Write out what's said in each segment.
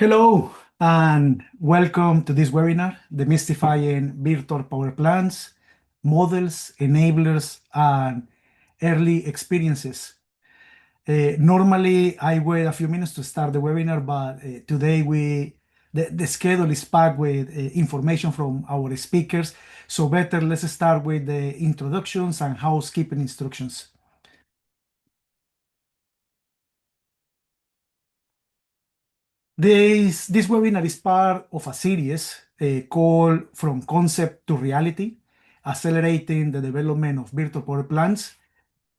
Hello and welcome to this webinar, Demystifying Virtual Power Plants, Models, Enablers, and Early Experiences. Normally, I wait a few minutes to start the webinar, but today the schedule is packed with information from our speakers. So better, let's start with the introductions and housekeeping instructions. This webinar is part of a series called From Concept to Reality, Accelerating the Development of Virtual Power Plants.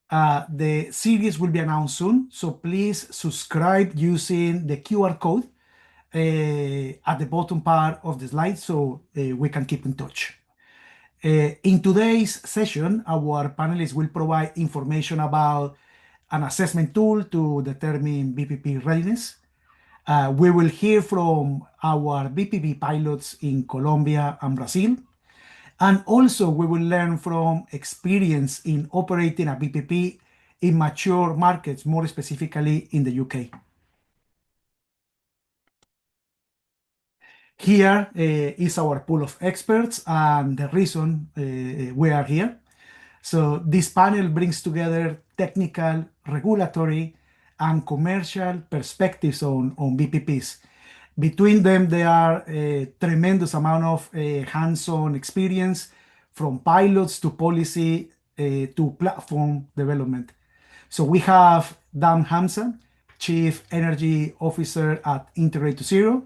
The series will be announced soon, so please subscribe using the QR code at the bottom part of the slide so we can keep in touch. In today's session, our panelists will provide information about an assessment tool to determine VPP readiness. We will hear from our VPP pilots in Colombia and Brazil. And also, we will learn from experience in operating a VPP in mature markets, more specifically in the UK. Here is our pool of experts and the reason we are here. So this panel brings together technical, regulatory, and commercial perspectives on VPPs. Between them, there are a tremendous amount of hands-on experience from pilots to policy to platform development. So we have Dan Hamza, Chief Energy Officer at Integrate to Zero.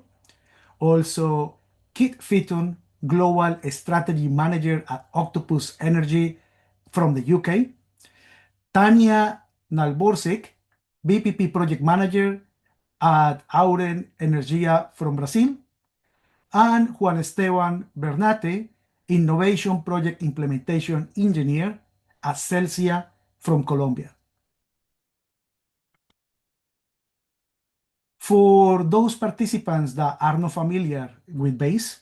Also, Kit Fitton, Global Strategy Manager at Octopus Energy from the UK. Tania Nalborsek, VPP Project Manager at Auren Energia from Brazil. And Juan Esteban Bernate, Innovation Project Implementation Engineer at Celsia from Colombia. For those participants that are not familiar with BASE,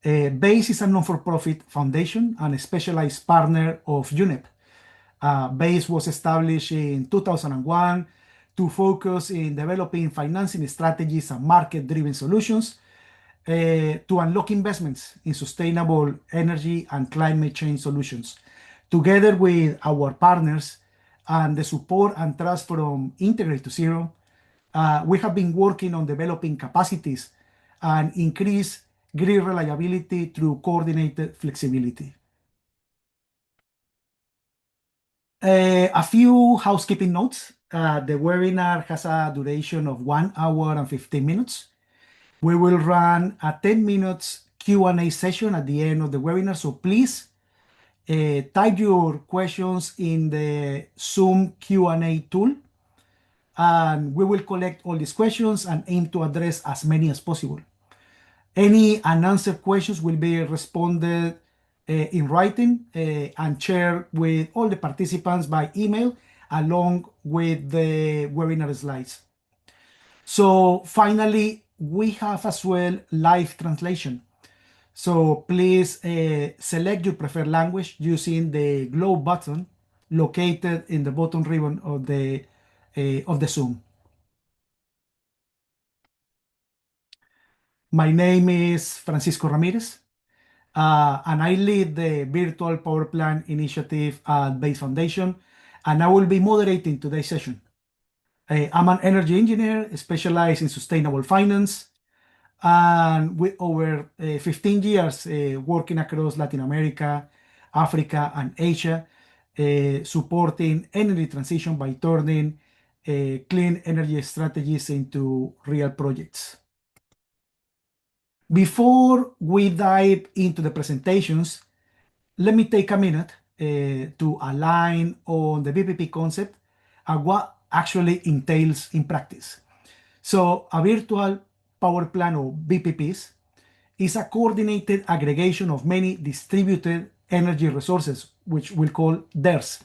BASE is a non-for-profit foundation and a specialized partner of UNEP. BASE was established in 2001 to focus in developing financing strategies and market-driven solutions to unlock investments in sustainable energy and climate change solutions. Together with our partners and the support and trust from Integrate to Zero, we have been working on developing capacities and increase grid reliability through coordinated flexibility. A few housekeeping notes. The webinar has a duration of 1 hour and 15 minutes. We will run a 10 minutes Q&A session at the end of the webinar, so please type your questions in the Zoom Q&A tool, and we will collect all these questions and aim to address as many as possible. Any unanswered questions will be responded in writing and shared with all the participants by email along with the webinar slides. So finally, we have as well live translation. So please select your preferred language using the globe button located in the bottom ribbon of the Zoom. My name is Francisco Ramìrez, and I lead the Virtual Power Plant Initiative at BASE Foundation, and I will be moderating today's session. I'm an energy engineer specialized in sustainable finance, and with over 15 years working across Latin America, Africa, and Asia, supporting energy transition by turning clean energy strategies into real projects. Before we dive into the presentations, let me take a minute to align on the VPP concept and what actually entails in practice. So a virtual power plant, or VPPs, is a coordinated aggregation of many distributed energy resources, which we'll call DERs.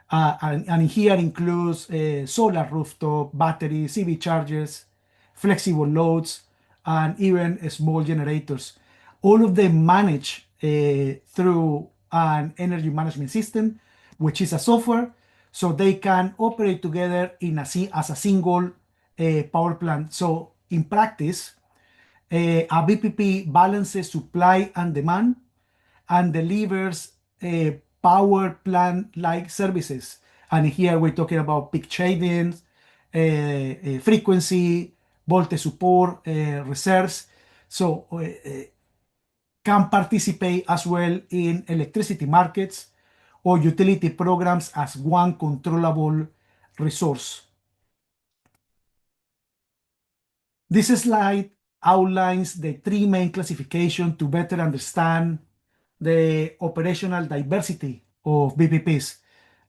And here includes solar rooftop, batteries, EV chargers, flexible loads, and even small generators. All of them managed through an energy management system, which is a software, so they can operate together as a single power plant. So in practice, a VPP balances supply and demand and delivers power plant-like services. And here we're talking about peak shaving, frequency, voltage support, reserves. So can participate as well in electricity markets or utility programs as one controllable resource. This slide outlines the three main classifications to better understand the operational diversity of VPPs.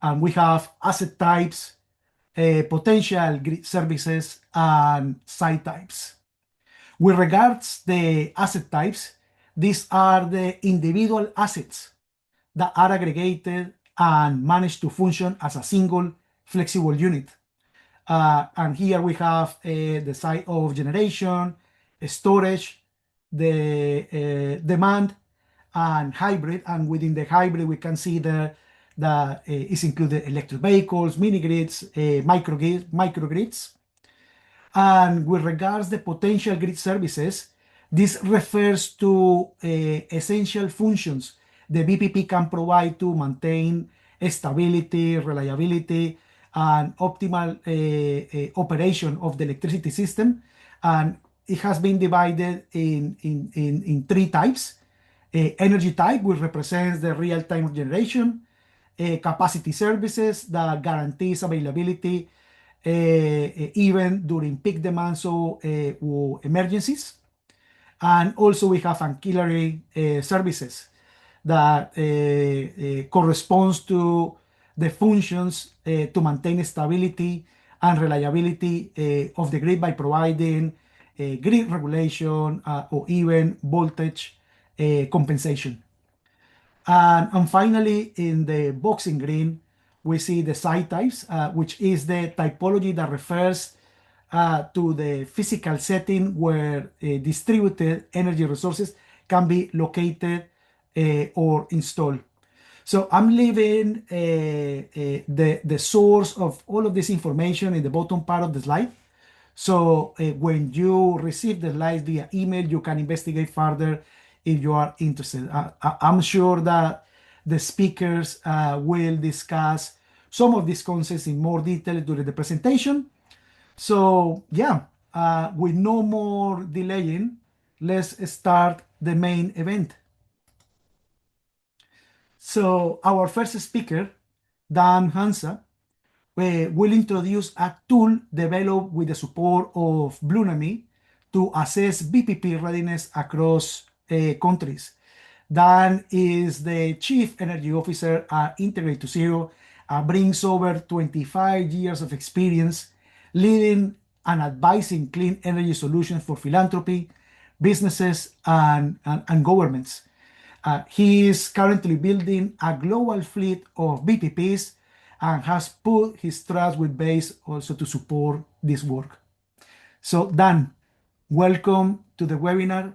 And we have asset types, potential grid services, and site types. With regards the asset types, these are the individual assets that are aggregated and managed to function as a single flexible unit. And here we have the side of generation, storage, the demand, and hybrid. And within the hybrid, we can see that is included electric vehicles, mini grids, microgrids. And with regards to potential grid services, this refers to essential functions the VPP can provide to maintain stability, reliability, and optimal operation of the electricity system. And it has been divided in three types. Energy type, which represents the real-time generation. Capacity services that guarantees availability even during peak demands or emergencies. And also we have ancillary services that corresponds to the functions to maintain stability and reliability of the grid by providing grid regulation or even voltage compensation. And finally, in the box in green, we see the site types, which is the typology that refers to the physical setting where distributed energy resources can be located or installed. So I'm leaving the source of all of this information in the bottom part of the slide. So when you receive the slides via email, you can investigate further if you are interested. I'm sure that the speakers will discuss some of these concepts in more detail during the presentation. So yeah, with no more delaying, let's start the main event. So our first speaker, Dan Hamza, will introduce a tool developed with the support of Blunami to assess VPP readiness across countries. Dan is the Chief Energy Officer at Integrate to Zero, brings over 25 years of experience leading and advising clean energy solutions for philanthropy, businesses, and governments. He is currently building a global fleet of VPPs and has put his trust with BASE also to support this work. So Dan, welcome to the webinar.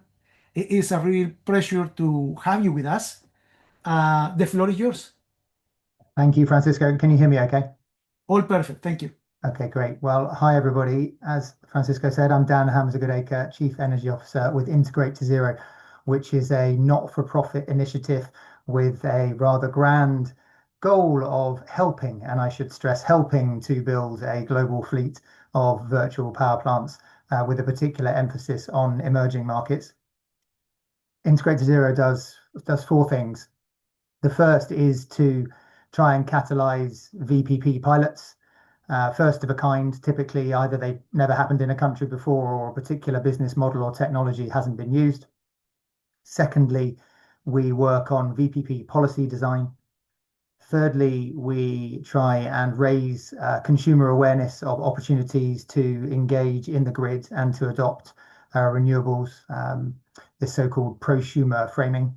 It is a real pleasure to have you with us. The floor is yours. Thank you, Francisco. Can you hear me okay? All perfect. Thank you. Okay, great. Well, hi, everybody. As Francisco said, I'm Dan Hamza-Goodacre, Chief Energy Officer with Integrate to Zero, which is a not-for-profit initiative with a rather grand goal of helping, and I should stress helping, to build a global fleet of virtual power plants with a particular emphasis on emerging markets. Integrate to Zero does four things. The first is to try and catalyze VPP pilots, first of a kind. Typically, either they've never happened in a country before or a particular business model or technology hasn't been used. Secondly, we work on VPP policy design. Thirdly, we try and raise consumer awareness of opportunities to engage in the grid and to adopt renewables, this so-called prosumer framing.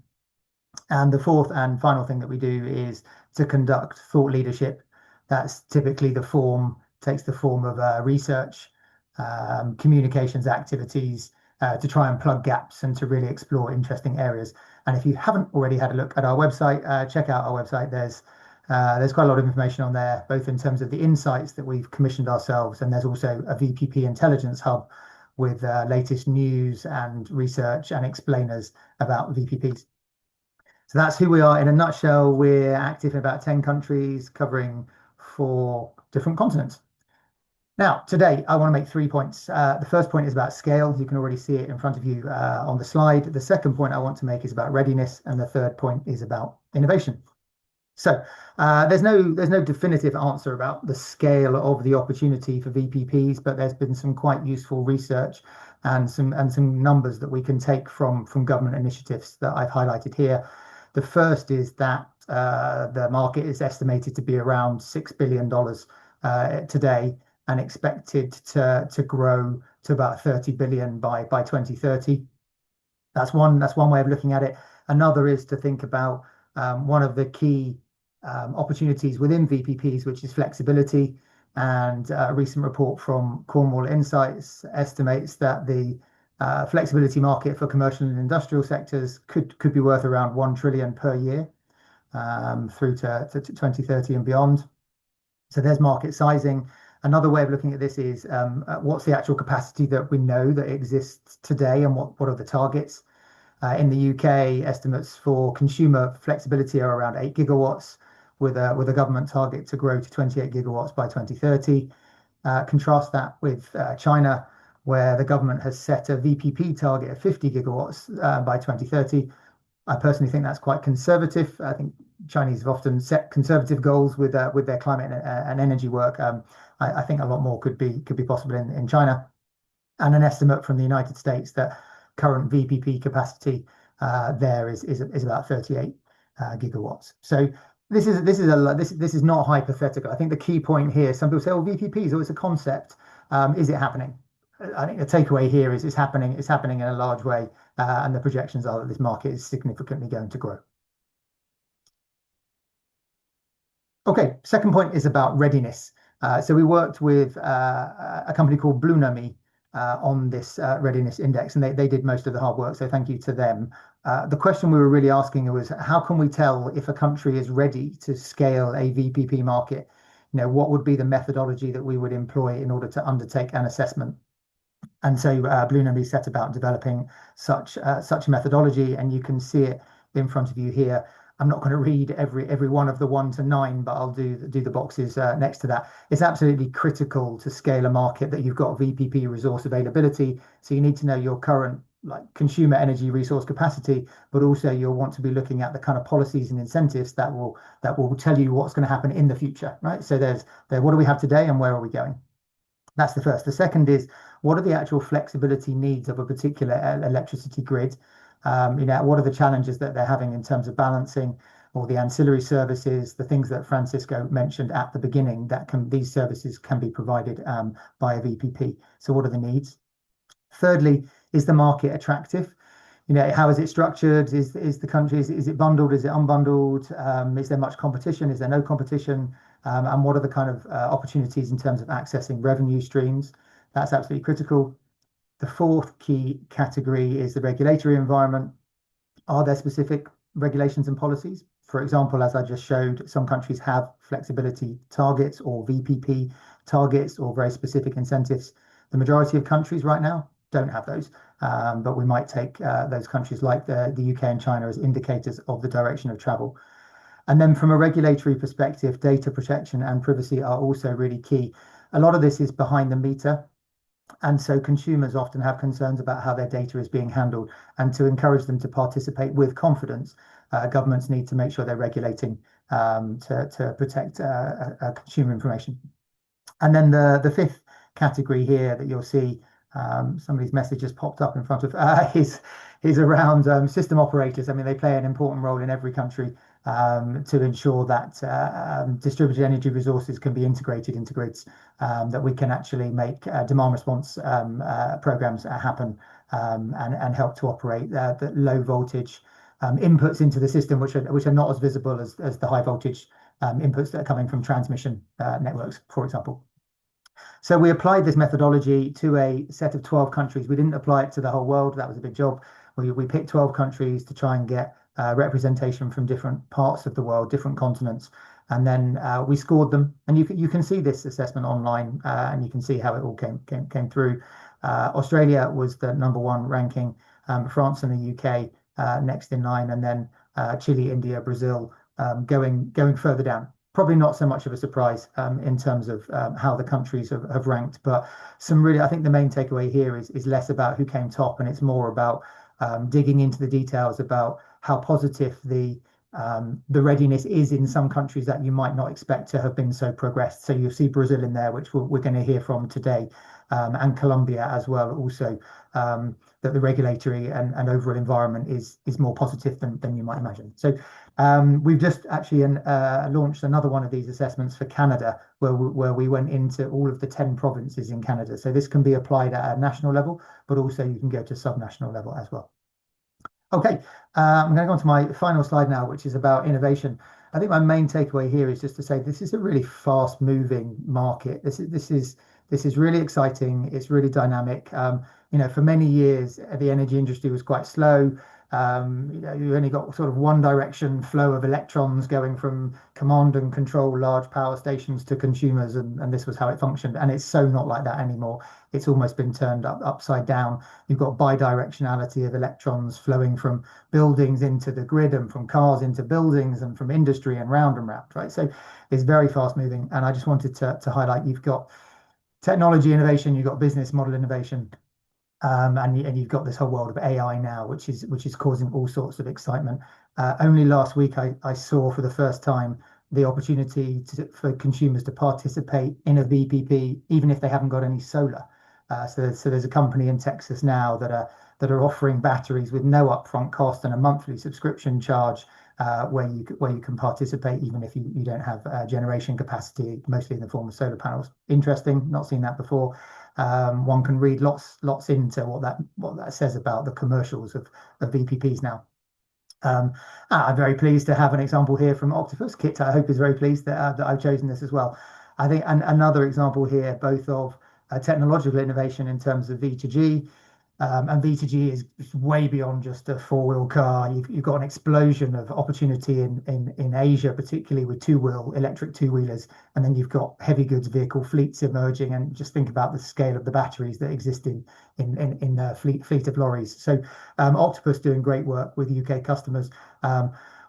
And the fourth and final thing that we do is to conduct thought leadership. That's typically takes the form of research, communications activities, to try and plug gaps and to really explore interesting areas. And if you haven't already had a look at our website, check out our website. There's quite a lot of information on there, both in terms of the insights that we've commissioned ourselves, and there's also a VPP intelligence hub with latest news and research and explainers about VPPs. So that's who we are in a nutshell. We're active in about 10 countries, covering 4 different continents. Now, today, I want to make 3 points. The first point is about scale. You can already see it in front of you on the slide. The second point I want to make is about readiness. And the third point is about innovation. So there's no definitive answer about the scale of the opportunity for VPPs, but there's been some quite useful research and some numbers that we can take from government initiatives that I've highlighted here. The first is that the market is estimated to be around $6 billion today, and expected to grow to about 30 billion by 2030. That's one way of looking at it. Another is to think about one of the key opportunities within VPPs, which is flexibility. And a recent report from Cornwall Insights estimates that the flexibility market for commercial and industrial sectors could be worth around 1 trillion per year through to 2030 and beyond. So there's market sizing. Another way of looking at this is what's the actual capacity that we know that exists today, and what are the targets? In the UK, estimates for consumer flexibility are around 8 gigawatts, with a government target to grow to 28 gigawatts by 2030. Contrast that with China, where the government has set a VPP target of 50 gigawatts by 2030. I personally think that's quite conservative. I think Chinese have often set conservative goals with their climate and energy work. I think a lot more could be possible in China. And an estimate from the United States that current VPP capacity there is about 38 gigawatts. So this is not hypothetical. I think the key point here, some people say, "Oh, VPPs, oh, it's a concept." Is it happening? I think the takeaway here is it's happening in a large way, and the projections are that this market is significantly going to grow. Okay, second point is about readiness. So we worked with a company called Bluenomi on this readiness index, and they did most of the hard work, so thank you to them. The question we were really asking was, how can we tell if a country is ready to scale a VPP market? What would be the methodology that we would employ in order to undertake an assessment? And so Bluenomi set about developing such a methodology, and you can see it in front of you here. I'm not going to read every one of the 1 to 9, but I'll do the boxes next to that. It's absolutely critical to scale a market that you've got VPP resource availability. So you need to know your current consumer energy resource capacity, but also you'll want to be looking at the kind of policies and incentives that will tell you what's going to happen in the future, right? So what do we have today and where are we going? That's the first. The second is, what are the actual flexibility needs of a particular electricity grid? What are the challenges that they're having in terms of balancing, or the ancillary services, the things that Francisco mentioned at the beginning, these services can be provided by a VPP. So what are the needs? Thirdly, is the market attractive? How is it structured? Is the country, is it bundled? Is it unbundled? Is there much competition? Is there no competition? And what are the kind of opportunities in terms of accessing revenue streams? That's absolutely critical. The fourth key category is the regulatory environment. Are there specific regulations and policies? For example, as I just showed, some countries have flexibility targets or VPP targets or very specific incentives. The majority of countries right now don't have those, but we might take those countries like the UK and China as indicators of the direction of travel. And then from a regulatory perspective, data protection and privacy are also really key. A lot of this is behind the meter. And so consumers often have concerns about how their data is being handled, and to encourage them to participate with confidence, governments need to make sure they're regulating to protect consumer information. And then the fifth category here that you'll see, somebody's message just popped up in front of is around system operators. I mean, they play an important role in every country to ensure that distributed energy resources can be integrated into grids, that we can actually make demand response programs happen, and help to operate the low voltage inputs into the system, which are not as visible as the high voltage inputs that are coming from transmission networks, for example. So we applied this methodology to a set of 12 countries. We didn't apply it to the whole world. That was a big job. We picked 12 countries to try and get representation from different parts of the world, different continents, and then we scored them. And you can see this assessment online, and you can see how it all came through. Australia was the number one ranking, France and the UK next in line, and then Chile, India, Brazil going further down. Probably not so much of a surprise in terms of how the countries have ranked, but some really, I think the main takeaway here is less about who came top, and it's more about digging into the details about how positive the readiness is in some countries that you might not expect to have been so progressed. So you'll see Brazil in there, which we're going to hear from today, and Colombia as well. Also, that the regulatory and overall environment is more positive than you might imagine. So we've just actually launched another one of these assessments for Canada, where we went into all of the 10 provinces in Canada. So this can be applied at a national level, but also you can go to subnational level as well. Okay, I'm going to go on to my final slide now, which is about innovation. I think my main takeaway here is just to say this is a really fast-moving market. This is really exciting. It's really dynamic. For many years, the energy industry was quite slow. You only got sort of one direction flow of electrons going from command and control large power stations to consumers, and this was how it functioned. And it's so not like that anymore. It's almost been turned upside down. You've got bidirectionality of electrons flowing from buildings into the grid, and from cars into buildings, and from industry and round, right? So it's very fast moving. And I just wanted to highlight, you've got technology innovation, you've got business model innovation, and you've got this whole world of AI now, which is causing all sorts of excitement. Only last week I saw for the first time the opportunity for consumers to participate in a VPP, even if they haven't got any solar. So there's a company in Texas now that are offering batteries with no upfront cost and a monthly subscription charge, where you can participate even if you don't have generation capacity, mostly in the form of solar panels. Interesting, not seen that before. One can read lots into what that says about the commercials of VPPs now. I'm very pleased to have an example here from Octopus. Kit, I hope, is very pleased that I've chosen this as well. I think another example here, both of technological innovation in terms of V2G, and V2G is way beyond just a four-wheel car. You've got an explosion of opportunity in Asia, particularly with electric two-wheelers, and then you've got heavy goods vehicle fleets emerging. And just think about the scale of the batteries that exist in the fleet of lorries. So Octopus doing great work with UK customers.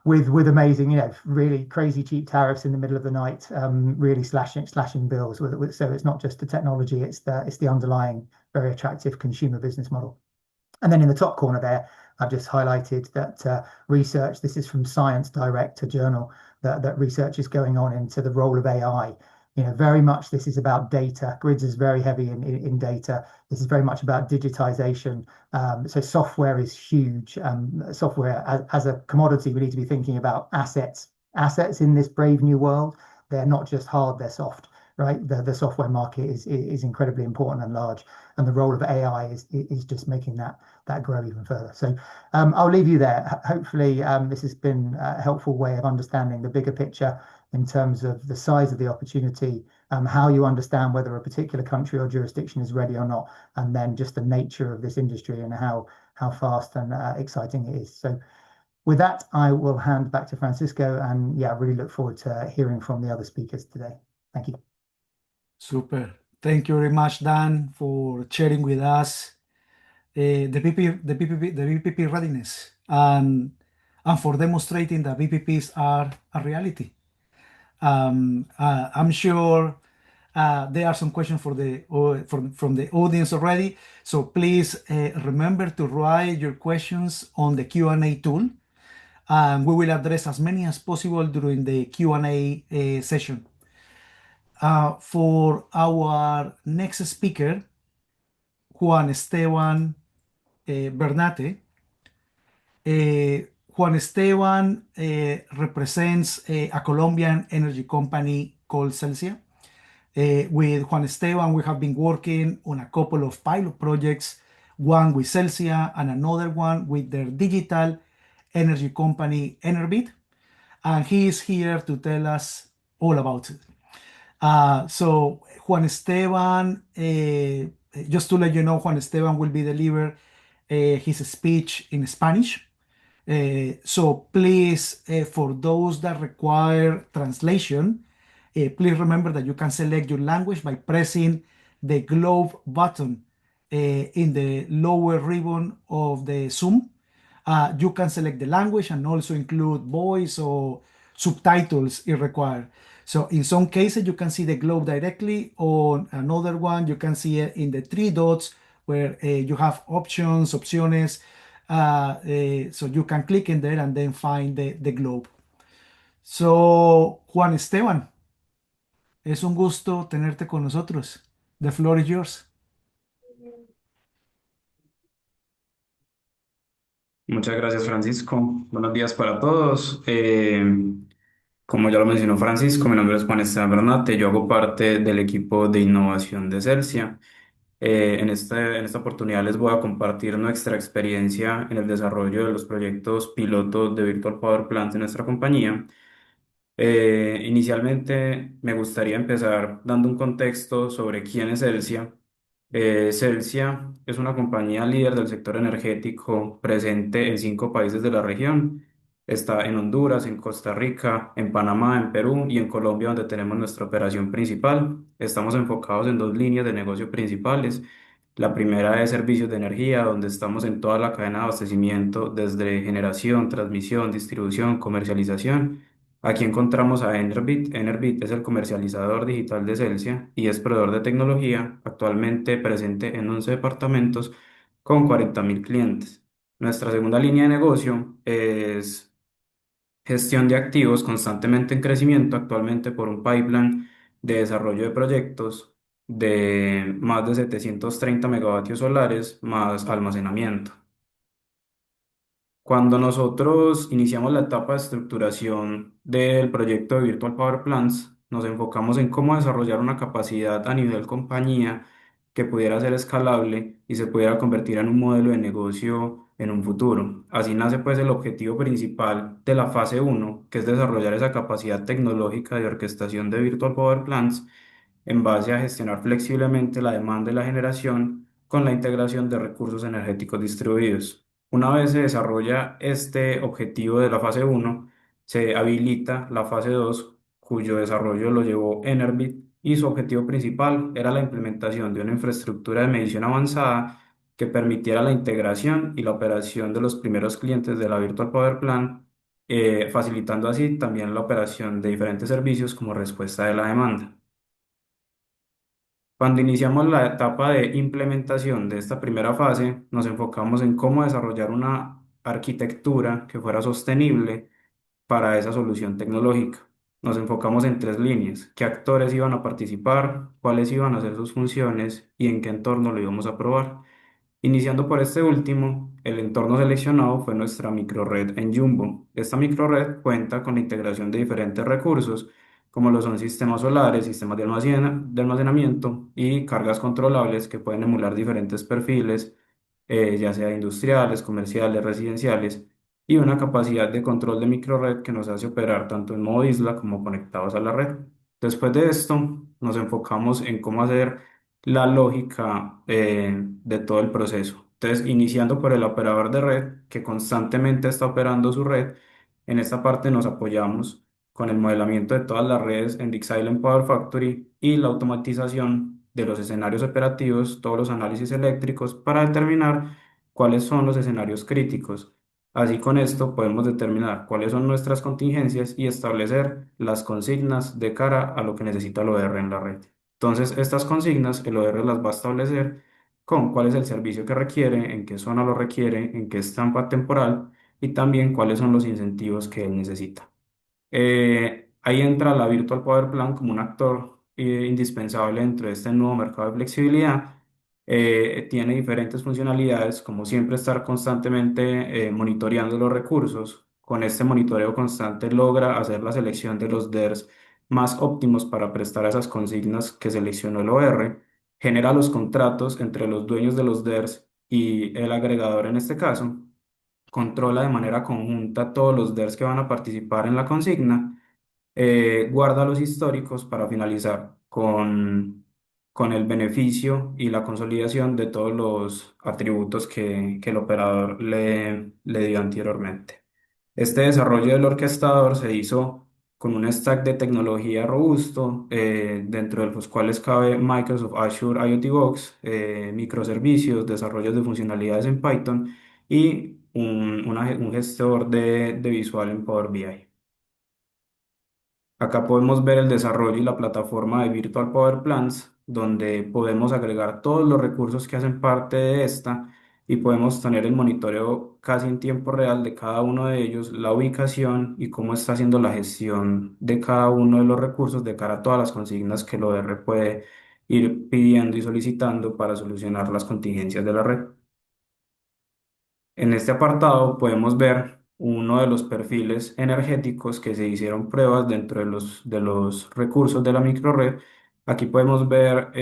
With amazing, really crazy cheap tariffs in the middle of the night, really slashing bills. So it's not just the technology; it's the underlying very attractive consumer business model. And then in the top corner there, I've just highlighted that research. This is from Science Direct, a journal that research is going on into the role of AI. Very much this is about data. Grids is very heavy in data. This is very much about digitization. So software is huge. Software as a commodity, we need to be thinking about assets. Assets in this brave new world, they're not just hard, they're soft, right? The software market is incredibly important and large, and the role of AI is just making that grow even further. So I'll leave you there. Hopefully this has been a helpful way of understanding the bigger picture in terms of the size of the opportunity, how you understand whether a particular country or jurisdiction is ready or not, and then just the nature of this industry and how fast and exciting it is. So with that, I will hand back to Francisco, and I really look forward to hearing from the other speakers today. Thank you. Super. Thank you very much, Dan, for sharing with us the VPP readiness, and for demonstrating that VPPs are a reality. I'm sure there are some questions from the audience already. So please remember to write your questions on the Q&A tool, and we will address as many as possible during the Q&A session. For our next speaker, Juan Esteban Bernate. Juan Esteban represents a Colombian energy company called Celsia. With Juan Esteban, we have been working on a couple of pilot projects, one with Celsia and another one with their digital energy company, Enerbit. And he is here to tell us all about it. So Juan Esteban, just to let you know, Juan Esteban will be delivering his speech in Spanish. So please, for those that require translation, please remember that you can select your language by pressing the globe button in the lower ribbon of the Zoom. You can select the language and also include voice or subtitles if required. So in some cases, you can see the globe directly. On another one, you can see it in the three dots where you have options, opciones. So you can click in there and then find the globe. So, Juan Esteban, es un gusto tenerte con nosotros. The floor is yours. Muchas gracias, Francisco. Buenos días para todos. Como ya lo mencionó Francisco, mi nombre es Juan Esteban Bernate. Yo hago parte del equipo de innovación de Celsia. En esta oportunidad les voy a compartir nuestra experiencia en el desarrollo de los proyectos pilotos de Virtual Power Plants de nuestra compañía. Inicialmente me gustaría empezar dando un contexto sobre quién es Celsia. Celsia es una compañía líder del sector energético presente en 5 países de la región. Está en Honduras, en Costa Rica, en Panamá, en Perú y en Colombia, donde tenemos nuestra operación principal. Estamos enfocados en 2 líneas de negocio principales. La primera es servicios de energía, donde estamos en toda la cadena de abastecimiento, desde generación, transmisión, distribución, comercialización. Aquí encontramos a Enerbit. Enerbit es el comercializador digital de Celsia y es proveedor de tecnología, actualmente presente en 11 departamentos con 40.000 clientes. Nuestra segunda línea de negocio es gestión de activos constantemente en crecimiento, actualmente por un pipeline de desarrollo de proyectos de más de 730 megavatios solares más almacenamiento. Cuando nosotros iniciamos la etapa de estructuración del proyecto de Virtual Power Plants, nos enfocamos en cómo desarrollar una capacidad a nivel compañía que pudiera ser escalable y se pudiera convertir en un modelo de negocio en un futuro. Así nace pues el objetivo principal de la fase uno, que es desarrollar esa capacidad tecnológica de orquestación de Virtual Power Plants en base a gestionar flexiblemente la demanda y la generación con la integración de recursos energéticos distribuidos. Una vez se desarrolla este objetivo de la fase uno, se habilita la fase 2, cuyo desarrollo lo llevó Enerbit y su objetivo principal era la implementación de una infraestructura de medición avanzada que permitiera la integración y la operación de los primeros clientes de la Virtual Power Plant, facilitando así también la operación de diferentes servicios como respuesta de la demanda. Cuando iniciamos la etapa de implementación de esta primera fase, nos enfocamos en cómo desarrollar una arquitectura que fuera sostenible para esa solución tecnológica. Nos enfocamos en 3 líneas: qué actores iban a participar, cuáles iban a ser sus funciones y en qué entorno lo íbamos a probar. Iniciando por este último, el entorno seleccionado fue nuestra microred en Jumbo. Esta microred cuenta con la integración de diferentes recursos, como lo son sistemas solares, sistemas de almacenamiento y cargas controlables que pueden emular diferentes perfiles, ya sea industriales, comerciales, residenciales, y una capacidad de control de microred que nos hace operar tanto en modo isla como conectados a la red. Después de esto, nos enfocamos en cómo hacer la lógica de todo el proceso. Entonces, iniciando por el operador de red, que constantemente está operando su red, en esta parte nos apoyamos con el modelamiento de todas las redes en Disk Silent Power Factory y la automatización de los escenarios operativos, todos los análisis eléctricos para determinar cuáles son los escenarios críticos. Así con esto podemos determinar cuáles son nuestras contingencias y establecer las consignas de cara a lo que necesita el OR en la red. Entonces, estas consignas el OR las va a establecer con cuál es el servicio que requiere, en qué zona lo requiere, en qué estampa temporal y también cuáles son los incentivos que él necesita. Ahí entra la Virtual Power Plant como un actor indispensable dentro de este nuevo mercado de flexibilidad. Tiene diferentes funcionalidades, como siempre estar constantemente monitoreando los recursos. Con este monitoreo constante logra hacer la selección de los DERs más óptimos para prestar esas consignas que seleccionó el OR. Genera los contratos entre los dueños de los DERs y el agregador en este caso. Controla de manera conjunta todos los DERs que van a participar en la consigna. Guarda los históricos para finalizar con el beneficio y la consolidación de todos los atributos que el operador le dio anteriormente. Este desarrollo del orquestador se hizo con un stack de tecnología robusto, dentro de los cuales cabe Microsoft Azure IoT Box, microservicios, desarrollos de funcionalidades en Python y un gestor de visual en Power BI. Acá podemos ver el desarrollo y la plataforma de Virtual Power Plants, donde podemos agregar todos los recursos que hacen parte de esta y podemos tener el monitoreo casi en tiempo real de cada uno de ellos, la ubicación y cómo está haciendo la gestión de cada uno de los recursos de cara a todas las consignas que el OR puede ir pidiendo y solicitando para solucionar las contingencias de la red. En este apartado podemos ver uno de los perfiles energéticos que se hicieron pruebas dentro de los recursos de la microred. Aquí podemos ver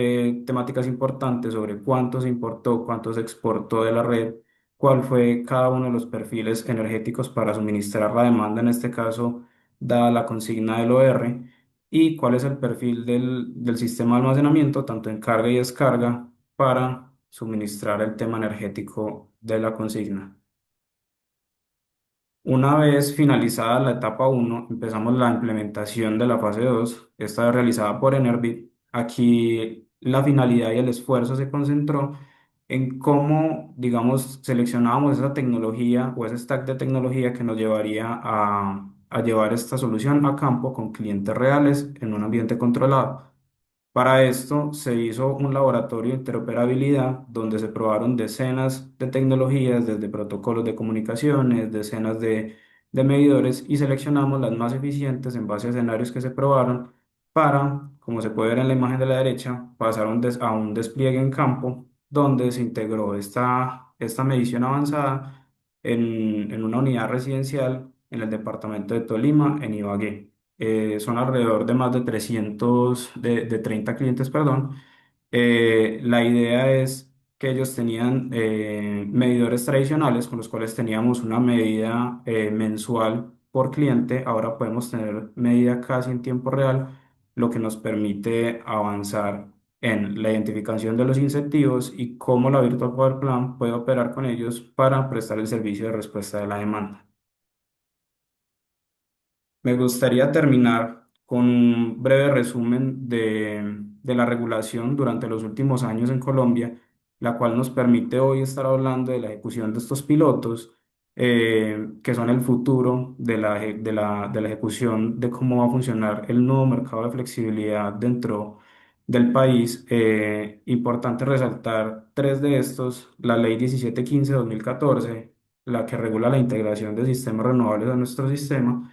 temáticas importantes sobre cuánto se importó, cuánto se exportó de la red, cuál fue cada uno de los perfiles energéticos para suministrar la demanda, en este caso, dada la consigna del OR, y cuál es el perfil del sistema de almacenamiento, tanto en carga y descarga, para suministrar el tema energético de la consigna. Una vez finalizada la etapa uno, empezamos la implementación de la fase 2. Esta es realizada por Enerbit. Aquí la finalidad y el esfuerzo se concentró en cómo, digamos, seleccionábamos esa tecnología o ese stack de tecnología que nos llevaría a llevar esta solución a campo con clientes reales en un ambiente controlado. Para esto se hizo un laboratorio de interoperabilidad donde se probaron decenas de tecnologías, desde protocolos de comunicaciones, decenas de medidores y seleccionamos las más eficientes en base a escenarios que se probaron para, como se puede ver en la imagen de la derecha, pasar a un despliegue en campo donde se integró esta medición avanzada en una unidad residencial en el departamento de Tolima, en Ibagué. Son alrededor de más de 300, de 30 clientes, perdón. La idea es que ellos tenían medidores tradicionales con los cuales teníamos una medida mensual por cliente. Ahora podemos tener medida casi en tiempo real, lo que nos permite avanzar en la identificación de los incentivos y cómo la Virtual Power Plant puede operar con ellos para prestar el servicio de respuesta de la demanda. Me gustaría terminar con un breve resumen de la regulación durante los últimos años en Colombia, la cual nos permite hoy estar hablando de la ejecución de estos pilotos, que son el futuro de la ejecución de cómo va a funcionar el nuevo mercado de flexibilidad dentro del país. Importante resaltar tres de estos: la Ley 1715/2014, la que regula la integración de sistemas renovables a nuestro sistema,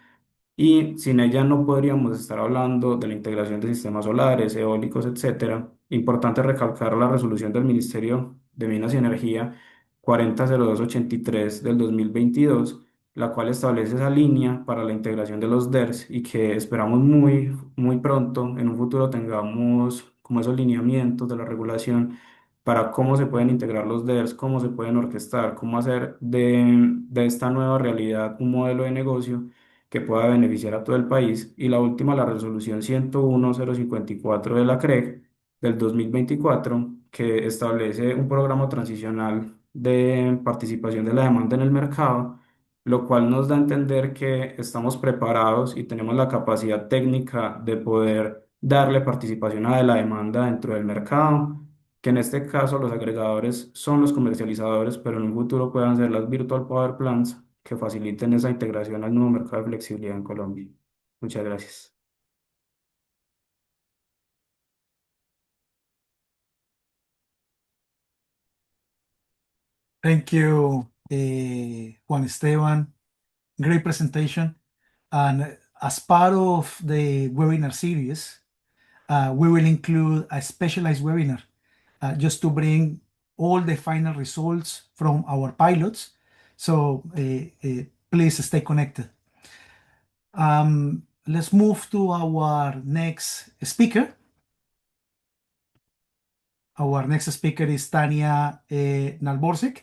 y sin ella no podríamos estar hablando de la integración de sistemas solares, eólicos, etcétera. Importante recalcar la resolución del Ministerio de Minas y Energía 400283 del 2022, la cual establece esa línea para la integración de los DERs y que esperamos muy, muy pronto, en un futuro, tengamos como esos lineamientos de la regulación para cómo se pueden integrar los DERs, cómo se pueden orquestar, cómo hacer de esta nueva realidad un modelo de negocio que pueda beneficiar a todo el país. Y la última, la resolución 101.054 de la CREG del 2024, que establece un programa transicional de participación de la demanda en el mercado, lo cual nos da a entender que estamos preparados y tenemos la capacidad técnica de poder darle participación a la demanda dentro del mercado, que en este caso los agregadores son los comercializadores, pero en un futuro puedan ser las Virtual Power Plants que faciliten esa integración al nuevo mercado de flexibilidad en Colombia. Muchas gracias. Thank you, Juan Esteban. Great presentation. And as part of the webinar series, we will include a specialized webinar just to bring all the final results from our pilots. So please stay connected. Let's move to our next speaker. Our next speaker is Tanya Nalborsek.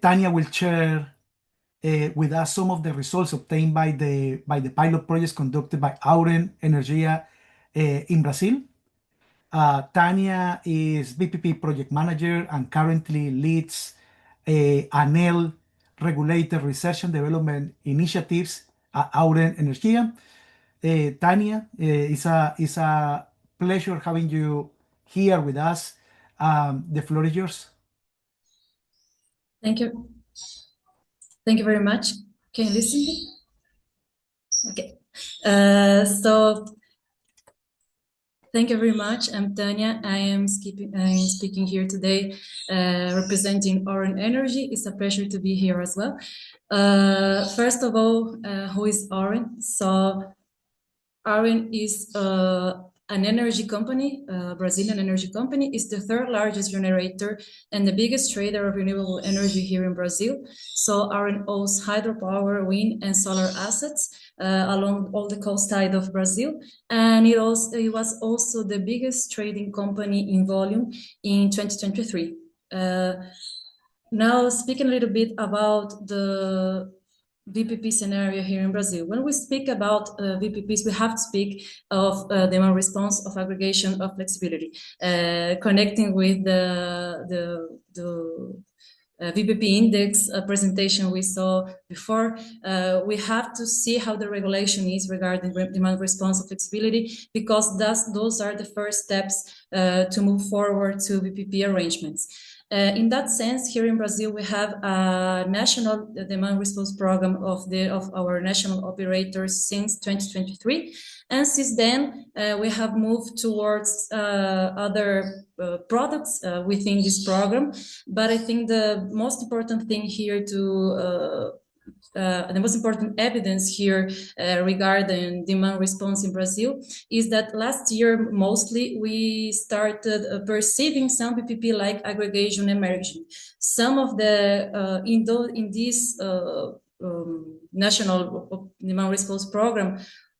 Tanya will share with us some of the results obtained by the pilot projects conducted by Auren Energia in Brazil. Tanya is VPP project manager and currently leads ANEL regulated research and development initiatives Auren Energia. Tania, it's a pleasure having you here with us. The floor is yours. Thank you. Thank you very much. Can you listen to me? Okay. So thank you very much. I'm Tania. I am speaking here today, representing Auren Energy. It's a pleasure to be here as well. First of all, who is Auren? So Auren is an energy company, Brazilian energy company. It's the third largest generator and the biggest trader of renewable energy here in Brazil. So Auren owns hydropower, wind, and solar assets along all the coast side of Brazil. And it was also the biggest trading company in volume in 2023. Now, speaking a little bit about the VPP scenario here in Brazil. When we speak about VPPs, we have to speak of demand response, of aggregation, of flexibility, connecting with the VPP index presentation we saw before. We have to see how the regulation is regarding demand response and flexibility, because those are the first steps to move forward to VPP arrangements. In that sense, here in Brazil, we have a national demand response program of our national operators since 2023. And since then, we have moved towards other products within this program. But I think the most important thing here the most important evidence here regarding demand response in Brazil is that last year, mostly, we started perceiving some VPP like aggregation emerging. Some of the, in this national demand response program,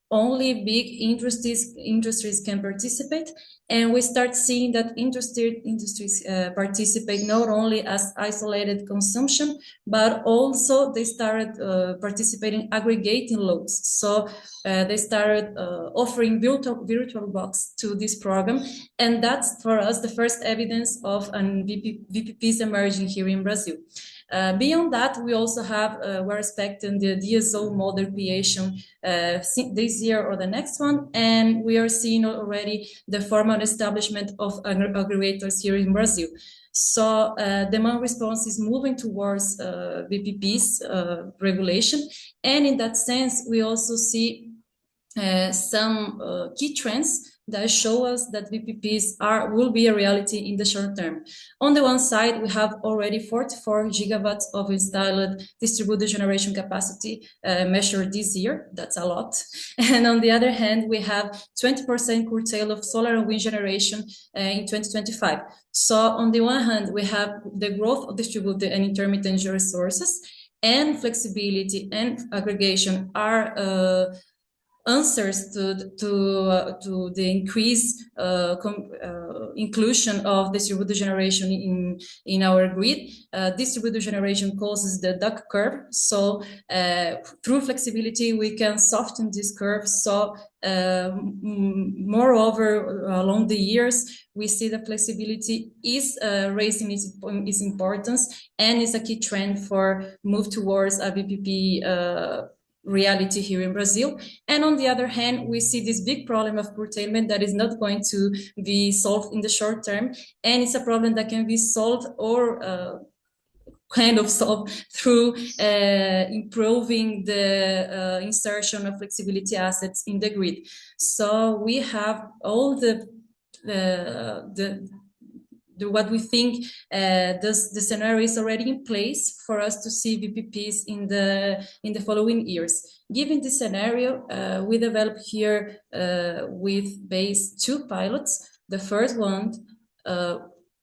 only big industries can participate, and we start seeing that industries participate not only as isolated consumption, but also they started participating aggregating loads. So they started offering virtual box to this program, and that's for us the first evidence of an VPPs emerging here in Brazil. Beyond that, we also have, we're expecting the DSO model creation this year or the next one, and we are seeing already the formal establishment of aggregators here in Brazil. So demand response is moving towards VPPs regulation, and in that sense, we also see some key trends that show us that VPPs will be a reality in the short term. On the one side, we have already 44 gigawatts of installed distributed generation capacity measured this year. That's a lot. And on the other hand, we have 20% curtail of solar and wind generation in 2025. So on the one hand, we have the growth of distributed and intermittent resources, and flexibility and aggregation are answers to the increased inclusion of distributed generation in our grid. Distributed generation causes the duck curve. So through flexibility, we can soften this curve. So moreover, along the years, we see that flexibility is raising its importance, and is a key trend for move towards a VPP reality here in Brazil. And on the other hand, we see this big problem of curtailment that is not going to be solved in the short term, and it's a problem that can be solved or kind of solved through improving the insertion of flexibility assets in the grid. So we have all what we think the scenario is already in place for us to see VPPs in the following years. Given this scenario, we developed here with base 2 pilots. The first one,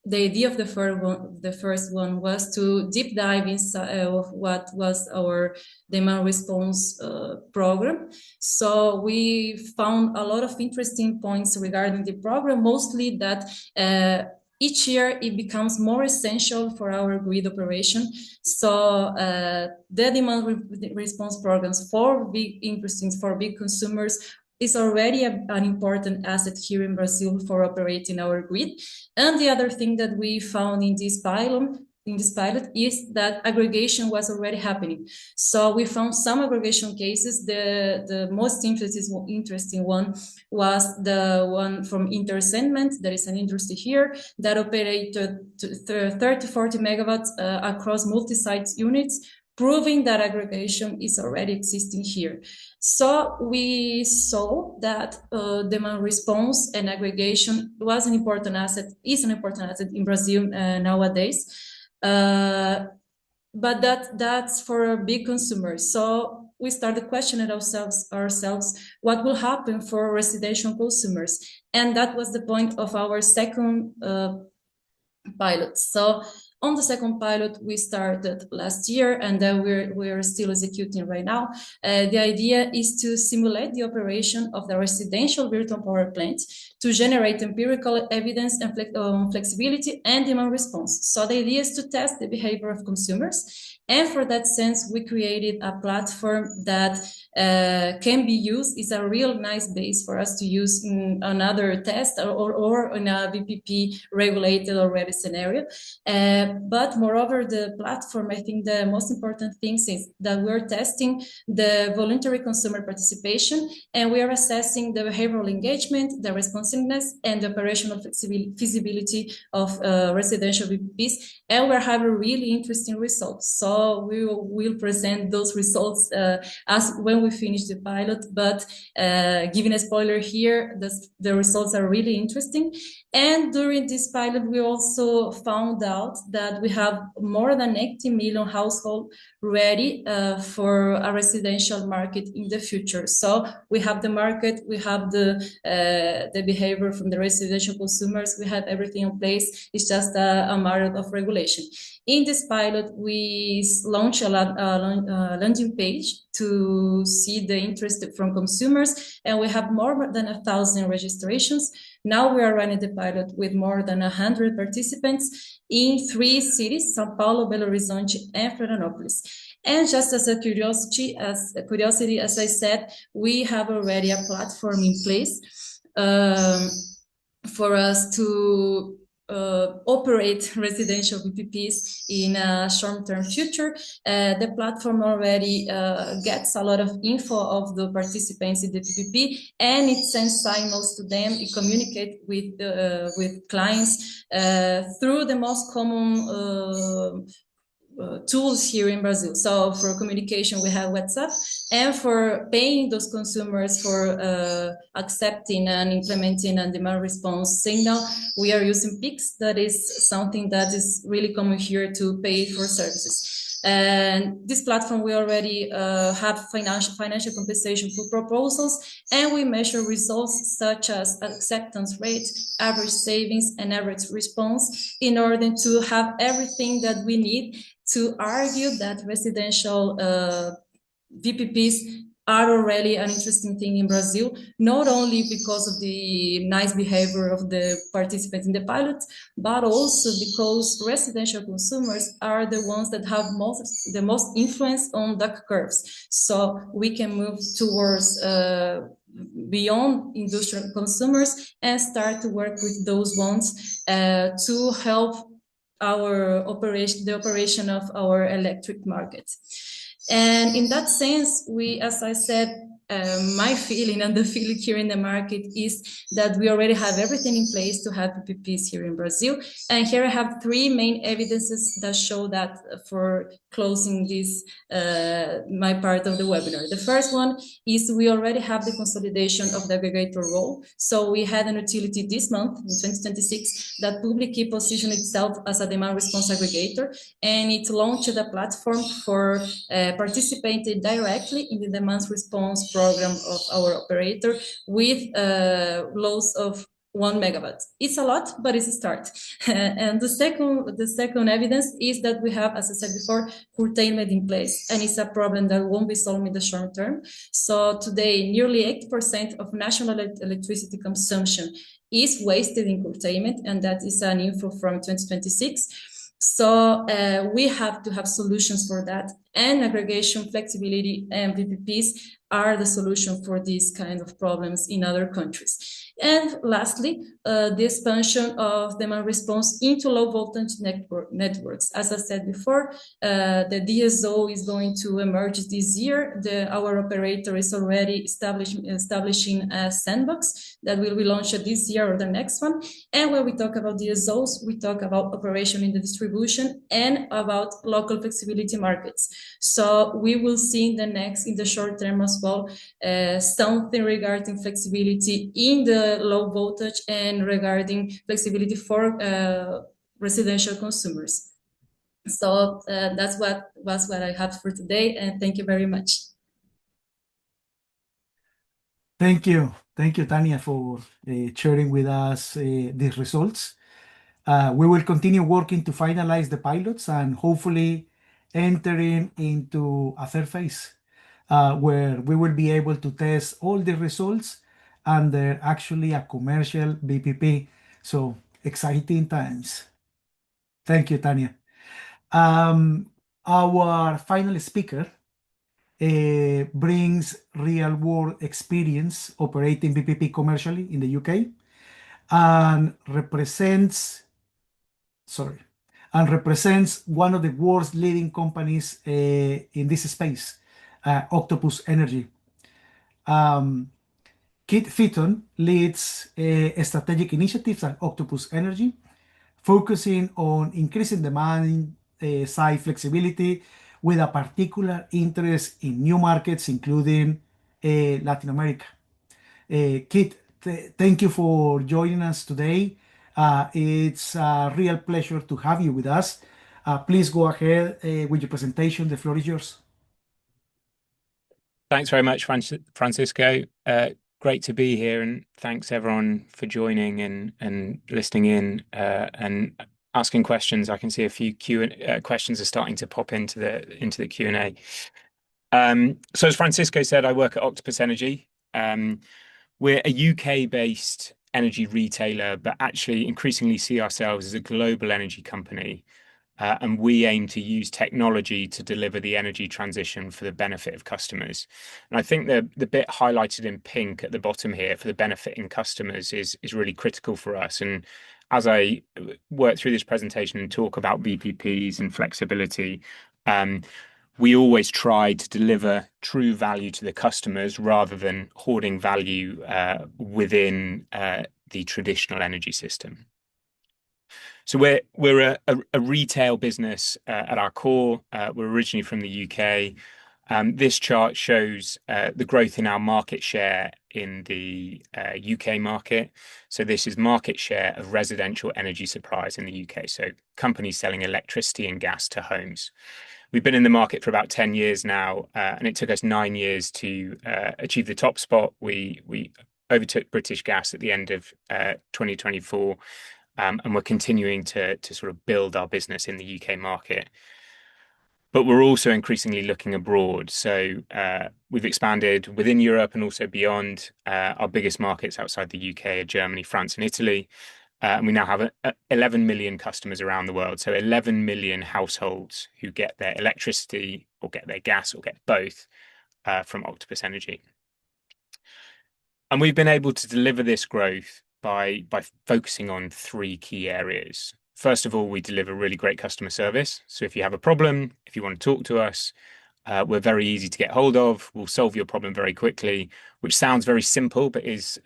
the idea of the first one was to deep dive inside of what was our demand response program. So we found a lot of interesting points regarding the program, mostly that each year it becomes more essential for our grid operation. So the demand response programs for big industries, for big consumers, is already an important asset here in Brazil for operating our grid. And the other thing that we found in this pylon in this pilot is that aggregation was already happening. So we found some aggregation cases. The most interesting one was the one from Intersegment. There is an industry here that operated 30-40 megawatts across multi-site units, proving that aggregation is already existing here. So we saw that demand response and aggregation was an important asset, is an important asset in Brazil nowadays. But that's for big consumers. So we started questioning ourselves, what will happen for residential consumers? And that was the point of our second pilot. So on the second pilot, we started last year, and then we're still executing right now. The idea is to simulate the operation of the residential virtual power plant to generate empirical evidence and flexibility and demand response. So the idea is to test the behavior of consumers. And for that sense, we created a platform that can be used. It's a real nice base for us to use in another test or in a VPP regulated already scenario. But moreover, the platform, I think the most important thing is that we're testing the voluntary consumer participation, and we are assessing the behavioral engagement, the responsiveness, and the operational feasibility of residential VPPs. And we're having really interesting results. So we will present those results as when we finish the pilot, but giving a spoiler here, the results are really interesting. And during this pilot, we also found out that we have more than 80 million households ready for a residential market in the future. So we have the market, we have the behavior from the residential consumers, we have everything in place. It's just a matter of regulation. In this pilot, we launched a landing page to see the interest from consumers, and we have more than 1,000 registrations. Now we are running the pilot with more than 100 participants in 3 cities, São Paulo, Belo Horizonte, and Florianópolis. And just as a curiosity, as I said, we have already a platform in place for us to operate residential VPPs in a short-term future. The platform already gets a lot of info of the participants in the VPP, and it sends signals to them. It communicates with clients through the most common tools here in Brazil. So for communication, we have WhatsApp, and for paying those consumers for accepting and implementing a demand response signal, we are using Pix. That is something that is really common here to pay for services. And this platform, we already have financial compensation for proposals, and we measure results such as acceptance rate, average savings, and average response in order to have everything that we need to argue that residential VPPs are already an interesting thing in Brazil, not only because of the nice behavior of the participants in the pilot, but also because residential consumers are the ones that have the most influence on duck curves. So we can move towards beyond industrial consumers and start to work with those ones to help the operation of our electric market. And in that sense, we, as I said, my feeling and the feeling here in the market is that we already have everything in place to have VPPs here in Brazil. And here I have 3 main evidences that show that for closing this, my part of the webinar. The first one is we already have the consolidation of the aggregator role. So we had an utility this month in 2026 that publicly positioned itself as a demand response aggregator, and it launched a platform for participating directly in the demand response program of our operator with loads of 1 megawatt. It's a lot, but it's a start. And the second evidence is that we have, as I said before, curtailment in place, and it's a problem that won't be solved in the short term. So today, nearly 80% of national electricity consumption is wasted in curtailment, and that is an info from 2026. So we have to have solutions for that, and aggregation, flexibility, and VPPs are the solution for these kind of problems in other countries. And lastly, the expansion of demand response into low voltage networks. As I said before, the DSO is going to emerge this year. Our operator is already establishing a sandbox that will be launched this year or the next one. And when we talk about DSOs, we talk about operation in the distribution and about local flexibility markets. So we will see in the short term as well, something regarding flexibility in the low voltage and regarding flexibility for residential consumers. So that's what I have for today, and thank you very much. Thank you, Tania, for sharing with us these results. We will continue working to finalize the pilots and hopefully entering into a third phase where we will be able to test all the results under actually a commercial VPP. So exciting times. Thank you, Tania. Our final speaker brings real-world experience operating VPP commercially in the UK and represents one of the world's leading companies in this space, Octopus Energy. Kit Fitton leads strategic initiatives at Octopus Energy, focusing on increasing demand side flexibility with a particular interest in new markets, including Latin America. Kit, thank you for joining us today. It's a real pleasure to have you with us. Please go ahead with your presentation. The floor is yours. Thanks very much, Francisco. Great to be here, and thanks everyone for joining and listening in and asking questions. I can see a few questions are starting to pop into the Q&A. So as Francisco said, I work at Octopus Energy. We're a UK-based energy retailer, but actually increasingly see ourselves as a global energy company. And we aim to use technology to deliver the energy transition for the benefit of customers. And I think the bit highlighted in pink at the bottom here for the benefiting customers is really critical for us. And as I work through this presentation and talk about VPPs and flexibility, we always try to deliver true value to the customers rather than hoarding value within the traditional energy system. So we're a retail business at our core. We're originally from the UK. This chart shows the growth in our market share in the UK market. So this is market share of residential energy suppliers in the UK. So companies selling electricity and gas to homes. We've been in the market for about 10 years now, and it took us 9 years to achieve the top spot. We overtook British Gas at the end of 2024. And we're continuing to sort of build our business in the UK market. But we're also increasingly looking abroad. So we've expanded within Europe and also beyond. Our biggest markets outside the UK are Germany, France, and Italy. And we now have 11 million customers around the world. So 11 million households who get their electricity or get their gas or get both from Octopus Energy. And we've been able to deliver this growth by focusing on 3 key areas. First of all, we deliver really great customer service. So if you have a problem, if you want to talk to us, we're very easy to get hold of. We'll solve your problem very quickly, which sounds very simple, but is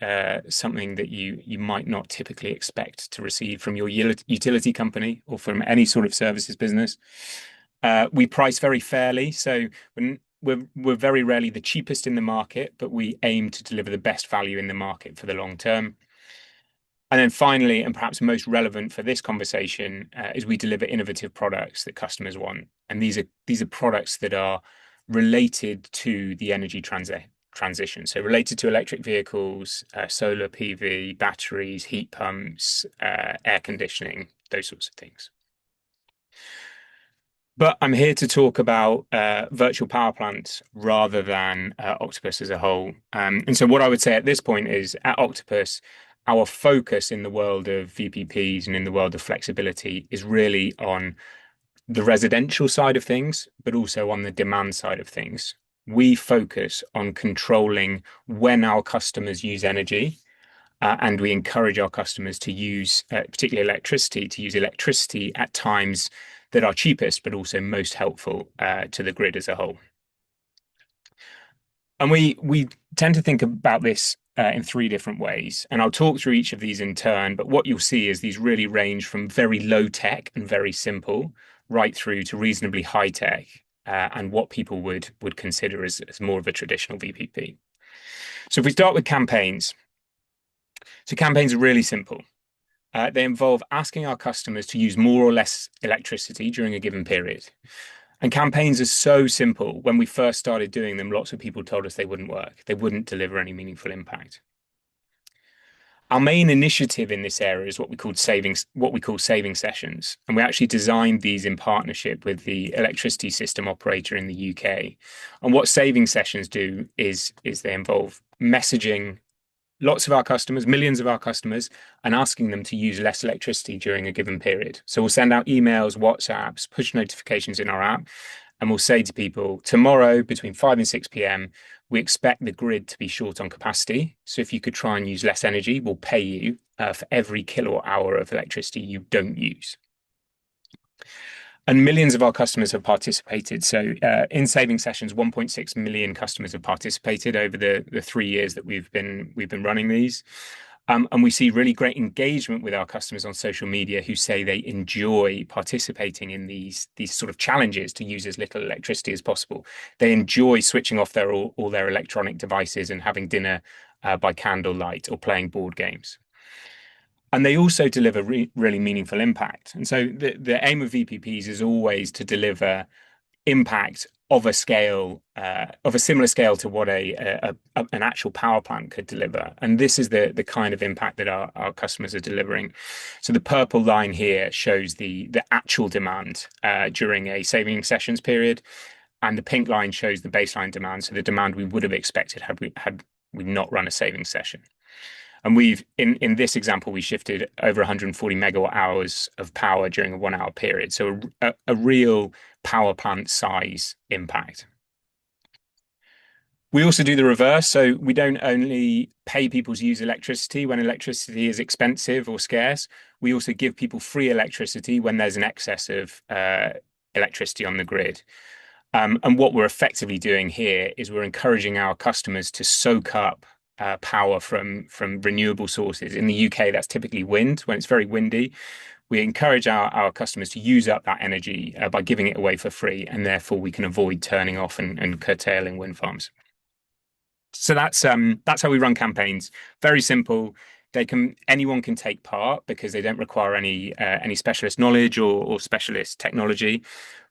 something that you might not typically expect to receive from your utility company or from any sort of services business. We price very fairly. So we're very rarely the cheapest in the market, but we aim to deliver the best value in the market for the long term. And then finally, and perhaps most relevant for this conversation, is we deliver innovative products that customers want. And these are products that are related to the energy transition. So related to electric vehicles, solar PV, batteries, heat pumps, air conditioning, those sorts of things. But I'm here to talk about virtual power plants rather than Octopus as a whole. And so what I would say at this point is at Octopus, our focus in the world of VPPs and in the world of flexibility is really on the residential side of things, but also on the demand side of things. We focus on controlling when our customers use energy And we encourage our customers to use, particularly electricity, to use electricity at times that are cheapest, but also most helpful to the grid as a whole. And we tend to think about this in three different ways. And I'll talk through each of these in turn, but what you'll see is these really range from very low tech and very simple right through to reasonably high tech and what people would consider as more of a traditional VPP. So if we start with campaigns. So campaigns are really simple. They involve asking our customers to use more or less electricity during a given period. And campaigns are so simple. When we first started doing them, lots of people told us they wouldn't work. They wouldn't deliver any meaningful impact. Our main initiative in this area is what we call saving sessions. And we actually designed these in partnership with the electricity system operator in the UK. And what saving sessions do is they involve messaging lots of our customers, millions of our customers, and asking them to use less electricity during a given period. So we'll send out emails, WhatsApps, push notifications in our app, and we'll say to people, tomorrow between 5 and 6 p.m., we expect the grid to be short on capacity. So if you could try and use less energy, we'll pay you for every kilowatt hour of electricity you don't use. And millions of our customers have participated. So in saving sessions, 1.6 million customers have participated over the 3 years that we've been running these. And we see really great engagement with our customers on social media who say they enjoy participating in these sort of challenges to use as little electricity as possible. They enjoy switching off all their electronic devices and having dinner by candlelight or playing board games. And they also deliver really meaningful impact. And so the aim of VPPs is always to deliver impact of a scale, of a similar scale to what an actual power plant could deliver. And this is the kind of impact that our customers are delivering. So the purple line here shows the actual demand during a saving sessions period. And the pink line shows the baseline demand. So the demand we would have expected had we not run a saving session. And we've, in this example, we shifted over 140 megawatt hours of power during a 1 hour period. So a real power plant size impact. We also do the reverse. So we don't only pay people to use electricity when electricity is expensive or scarce. We also give people free electricity when there's an excess of electricity on the grid. And what we're effectively doing here is we're encouraging our customers to soak up power from renewable sources. In the UK, that's typically wind. When it's very windy, we encourage our customers to use up that energy by giving it away for free, and therefore we can avoid turning off and curtailing wind farms. So that's how we run campaigns. Very simple. Anyone can take part because they don't require any specialist knowledge or specialist technology,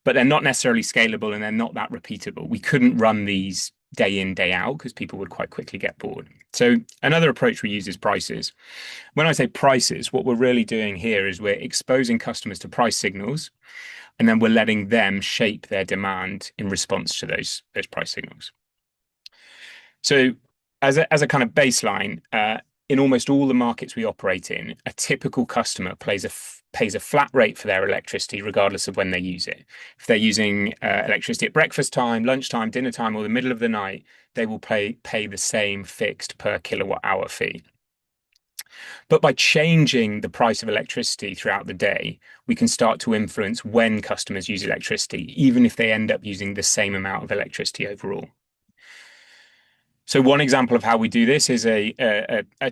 but they're not necessarily scalable and they're not that repeatable. We couldn't run these day in, day out because people would quite quickly get bored. So another approach we use is prices. When I say prices, what we're really doing here is we're exposing customers to price signals, and then we're letting them shape their demand in response to those price signals. So as a kind of baseline, in almost all the markets we operate in, a typical customer pays a flat rate for their electricity regardless of when they use it. If they're using electricity at breakfast time, lunchtime, dinner time, or the middle of the night, they will pay the same fixed per kilowatt hour fee. But by changing the price of electricity throughout the day, we can start to influence when customers use electricity, even if they end up using the same amount of electricity overall. So one example of how we do this is a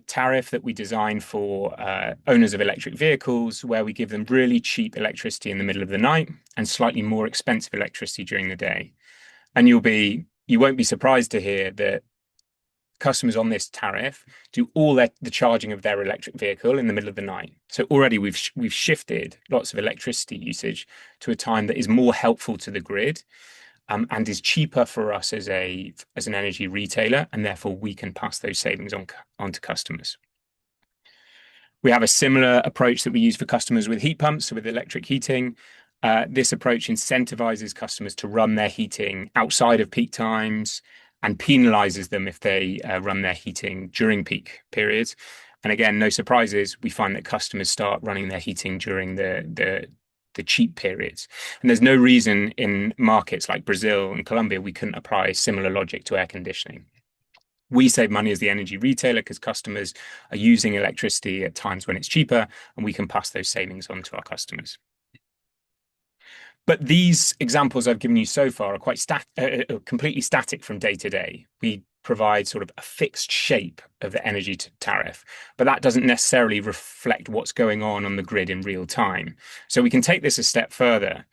tariff that we design for owners of electric vehicles, where we give them really cheap electricity in the middle of the night and slightly more expensive electricity during the day. And you won't be surprised to hear that customers on this tariff do all the charging of their electric vehicle in the middle of the night. So already we've shifted lots of electricity usage to a time that is more helpful to the grid. And is cheaper for us as an energy retailer, and therefore we can pass those savings on to customers. We have a similar approach that we use for customers with heat pumps, so with electric heating. This approach incentivizes customers to run their heating outside of peak times and penalizes them if they run their heating during peak periods. And again, no surprises, we find that customers start running their heating during the cheap periods. And there's no reason in markets like Brazil and Colombia we couldn't apply similar logic to air conditioning. We save money as the energy retailer because customers are using electricity at times when it's cheaper, and we can pass those savings on to our customers. But these examples I've given you so far are quite completely static from day to day. We provide sort of a fixed shape of the energy tariff, but that doesn't necessarily reflect what's going on the grid in real time. So we can take this a step further.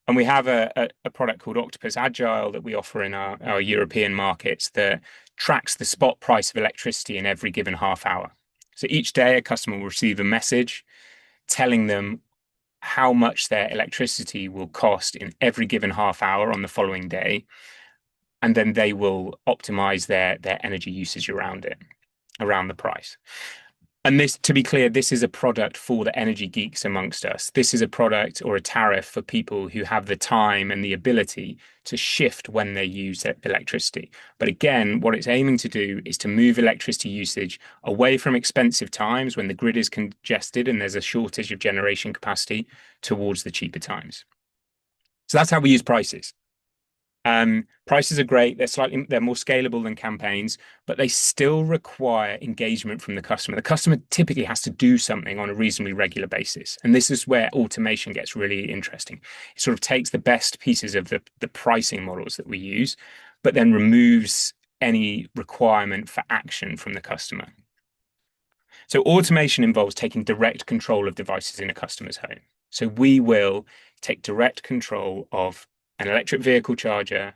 And we have a product called Octopus Agile that we offer in our European markets that tracks the spot price of electricity in every given half hour. So each day a customer will receive a message telling them how much their electricity will cost in every given half hour on the following day. And then they will optimize their energy usage around the price. And this, to be clear, this is a product for the energy geeks amongst us. This is a product or a tariff for people who have the time and the ability to shift when they use electricity. But again, what it's aiming to do is to move electricity usage away from expensive times when the grid is congested and there's a shortage of generation capacity towards the cheaper times. So that's how we use prices. Prices are great. They're more scalable than campaigns, but they still require engagement from the customer. The customer typically has to do something on a reasonably regular basis. And this is where automation gets really interesting. It sort of takes the best pieces of the pricing models that we use, but then removes any requirement for action from the customer. So automation involves taking direct control of devices in a customer's home. So we will take direct control of an electric vehicle charger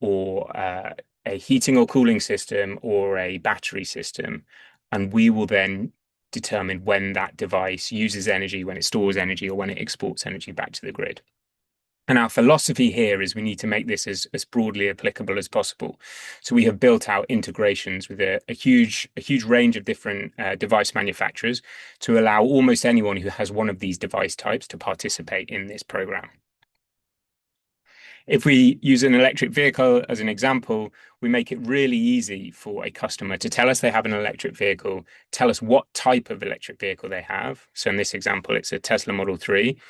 or a heating or cooling system or a battery system. And we will then determine when that device uses energy, when it stores energy, or when it exports energy back to the grid. And our philosophy here is we need to make this as broadly applicable as possible. So we have built out integrations with a huge range of different device manufacturers to allow almost anyone who has one of these device types to participate in this program. If we use an electric vehicle as an example, we make it really easy for a customer to tell us they have an electric vehicle, tell us what type of electric vehicle they have. So in this example, it's a Tesla Model 3.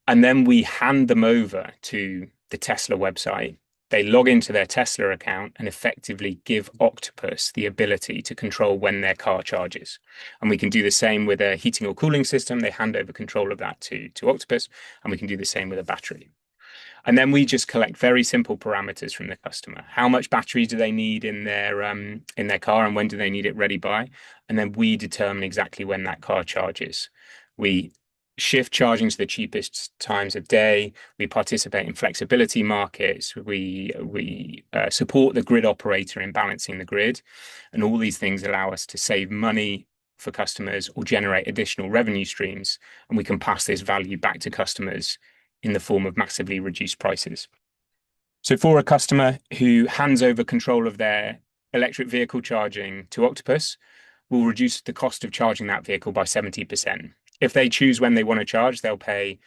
And then we hand them over to the Tesla website. They log into their Tesla account and effectively give Octopus the ability to control when their car charges. And we can do the same with a heating or cooling system. They hand over control of that to Octopus, and we can do the same with a battery. And then we just collect very simple parameters from the customer. How much battery do they need in their car, and when do they need it ready by? And then we determine exactly when that car charges. We shift charging to the cheapest times of day. We participate in flexibility markets. We support the grid operator in balancing the grid. And all these things allow us to save money for customers or generate additional revenue streams. And we can pass this value back to customers in the form of massively reduced prices. So for a customer who hands over control of their electric vehicle charging to Octopus, we'll reduce the cost of charging that vehicle by 70%. If they choose when they want to charge, they'll pay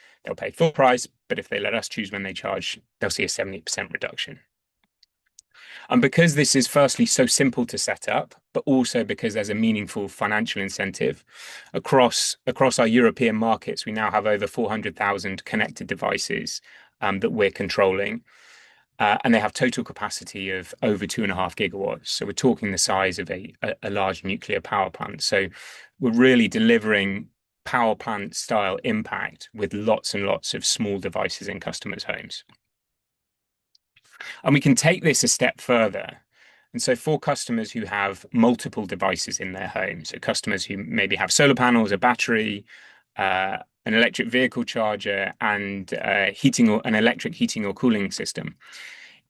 full price, but if they let us choose when they charge, they'll see a 70% reduction. And because this is firstly so simple to set up, but also because there's a meaningful financial incentive across our European markets, we now have over 400,000 connected devices that we're controlling. And they have total capacity of over 2.5 gigawatts. So we're talking the size of a large nuclear power plant. So we're really delivering power plant style impact with lots and lots of small devices in customers' homes. And we can take this a step further. And so for customers who have multiple devices in their home, so customers who maybe have solar panels, a battery, an electric vehicle charger, and an electric heating or cooling system,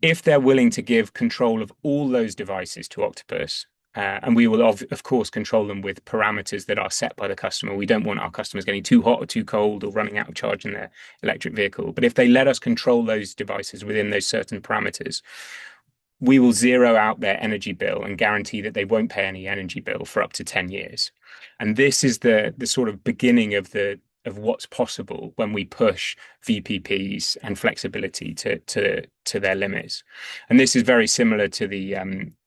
if they're willing to give control of all those devices to Octopus, and we will of course control them with parameters that are set by the customer. We don't want our customers getting too hot or too cold or running out of charge in their electric vehicle. But if they let us control those devices within those certain parameters, we will zero out their energy bill and guarantee that they won't pay any energy bill for up to 10 years. And this is the sort of beginning of what's possible when we push VPPs and flexibility to their limits. And this is very similar to the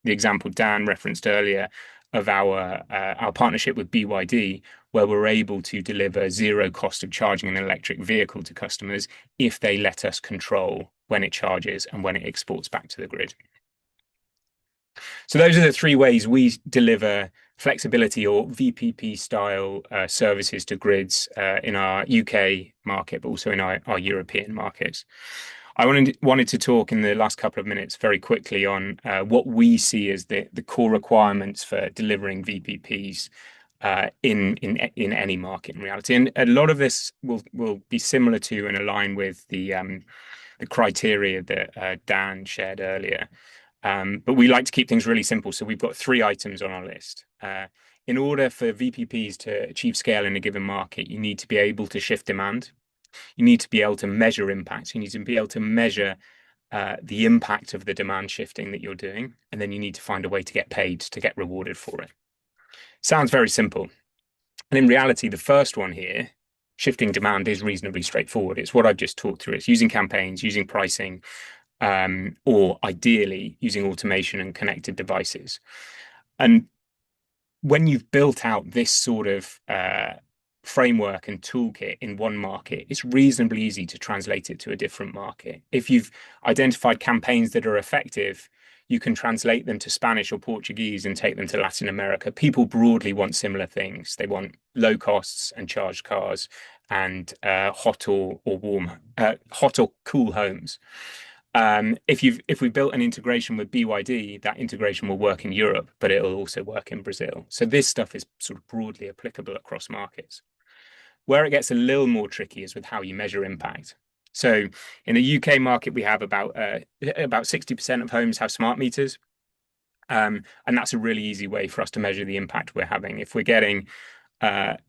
example Dan referenced earlier of our partnership with BYD, where we're able to deliver zero cost of charging an electric vehicle to customers if they let us control when it charges and when it exports back to the grid. So those are the three ways we deliver flexibility or VPP style services to grids in our UK market, but also in our European markets. I wanted to talk in the last couple of minutes very quickly on what we see as the core requirements for delivering VPPs in any market in reality. And a lot of this will be similar to and align with the criteria that Dan shared earlier. But we like to keep things really simple. So we've got 3 items on our list. In order for VPPs to achieve scale in a given market, you need to be able to shift demand. You need to be able to measure impact. You need to be able to measure the impact of the demand shifting that you're doing. And then you need to find a way to get paid, to get rewarded for it. Sounds very simple. And in reality, the first one here, shifting demand, is reasonably straightforward. It's what I've just talked through. It's using campaigns, using pricing, or ideally using automation and connected devices. And when you've built out this sort of framework and toolkit in one market, it's reasonably easy to translate it to a different market. If you've identified campaigns that are effective, you can translate them to Spanish or Portuguese and take them to Latin America. People broadly want similar things. They want low costs and charged cars and hot or cool homes. If we built an integration with BYD, that integration will work in Europe, but it'll also work in Brazil. So this stuff is sort of broadly applicable across markets. Where it gets a little more tricky is with how you measure impact. So in the UK market, we have about 60% of homes have smart meters. And that's a really easy way for us to measure the impact we're having. If we're getting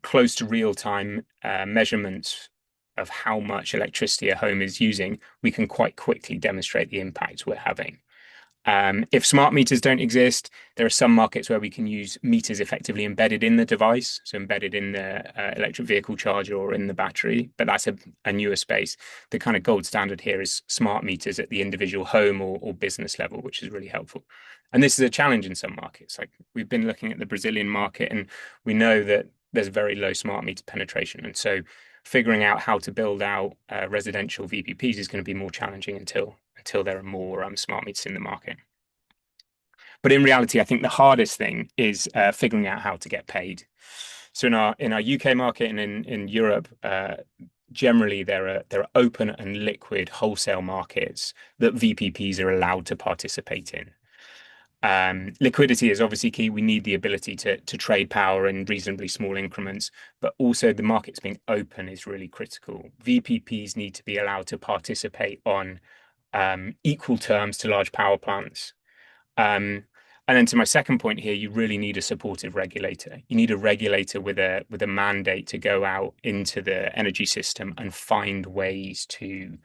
close to real-time measurements of how much electricity a home is using, we can quite quickly demonstrate the impact we're having. If smart meters don't exist, there are some markets where we can use meters effectively embedded in the device, so embedded in the electric vehicle charger or in the battery, but that's a newer space. The kind of gold standard here is smart meters at the individual home or business level, which is really helpful. And this is a challenge in some markets. Like we've been looking at the Brazilian market, and we know that there's very low smart meter penetration. And so figuring out how to build out residential VPPs is going to be more challenging until there are more smart meters in the market. But in reality, I think the hardest thing is figuring out how to get paid. So in our UK market and in Europe, generally there are open and liquid wholesale markets that VPPs are allowed to participate in. Liquidity is obviously key. We need the ability to trade power in reasonably small increments, but also the markets being open is really critical. VPPs need to be allowed to participate on equal terms to large power plants. And then to my second point here, you really need a supportive regulator. You need a regulator with a mandate to go out into the energy system and find ways to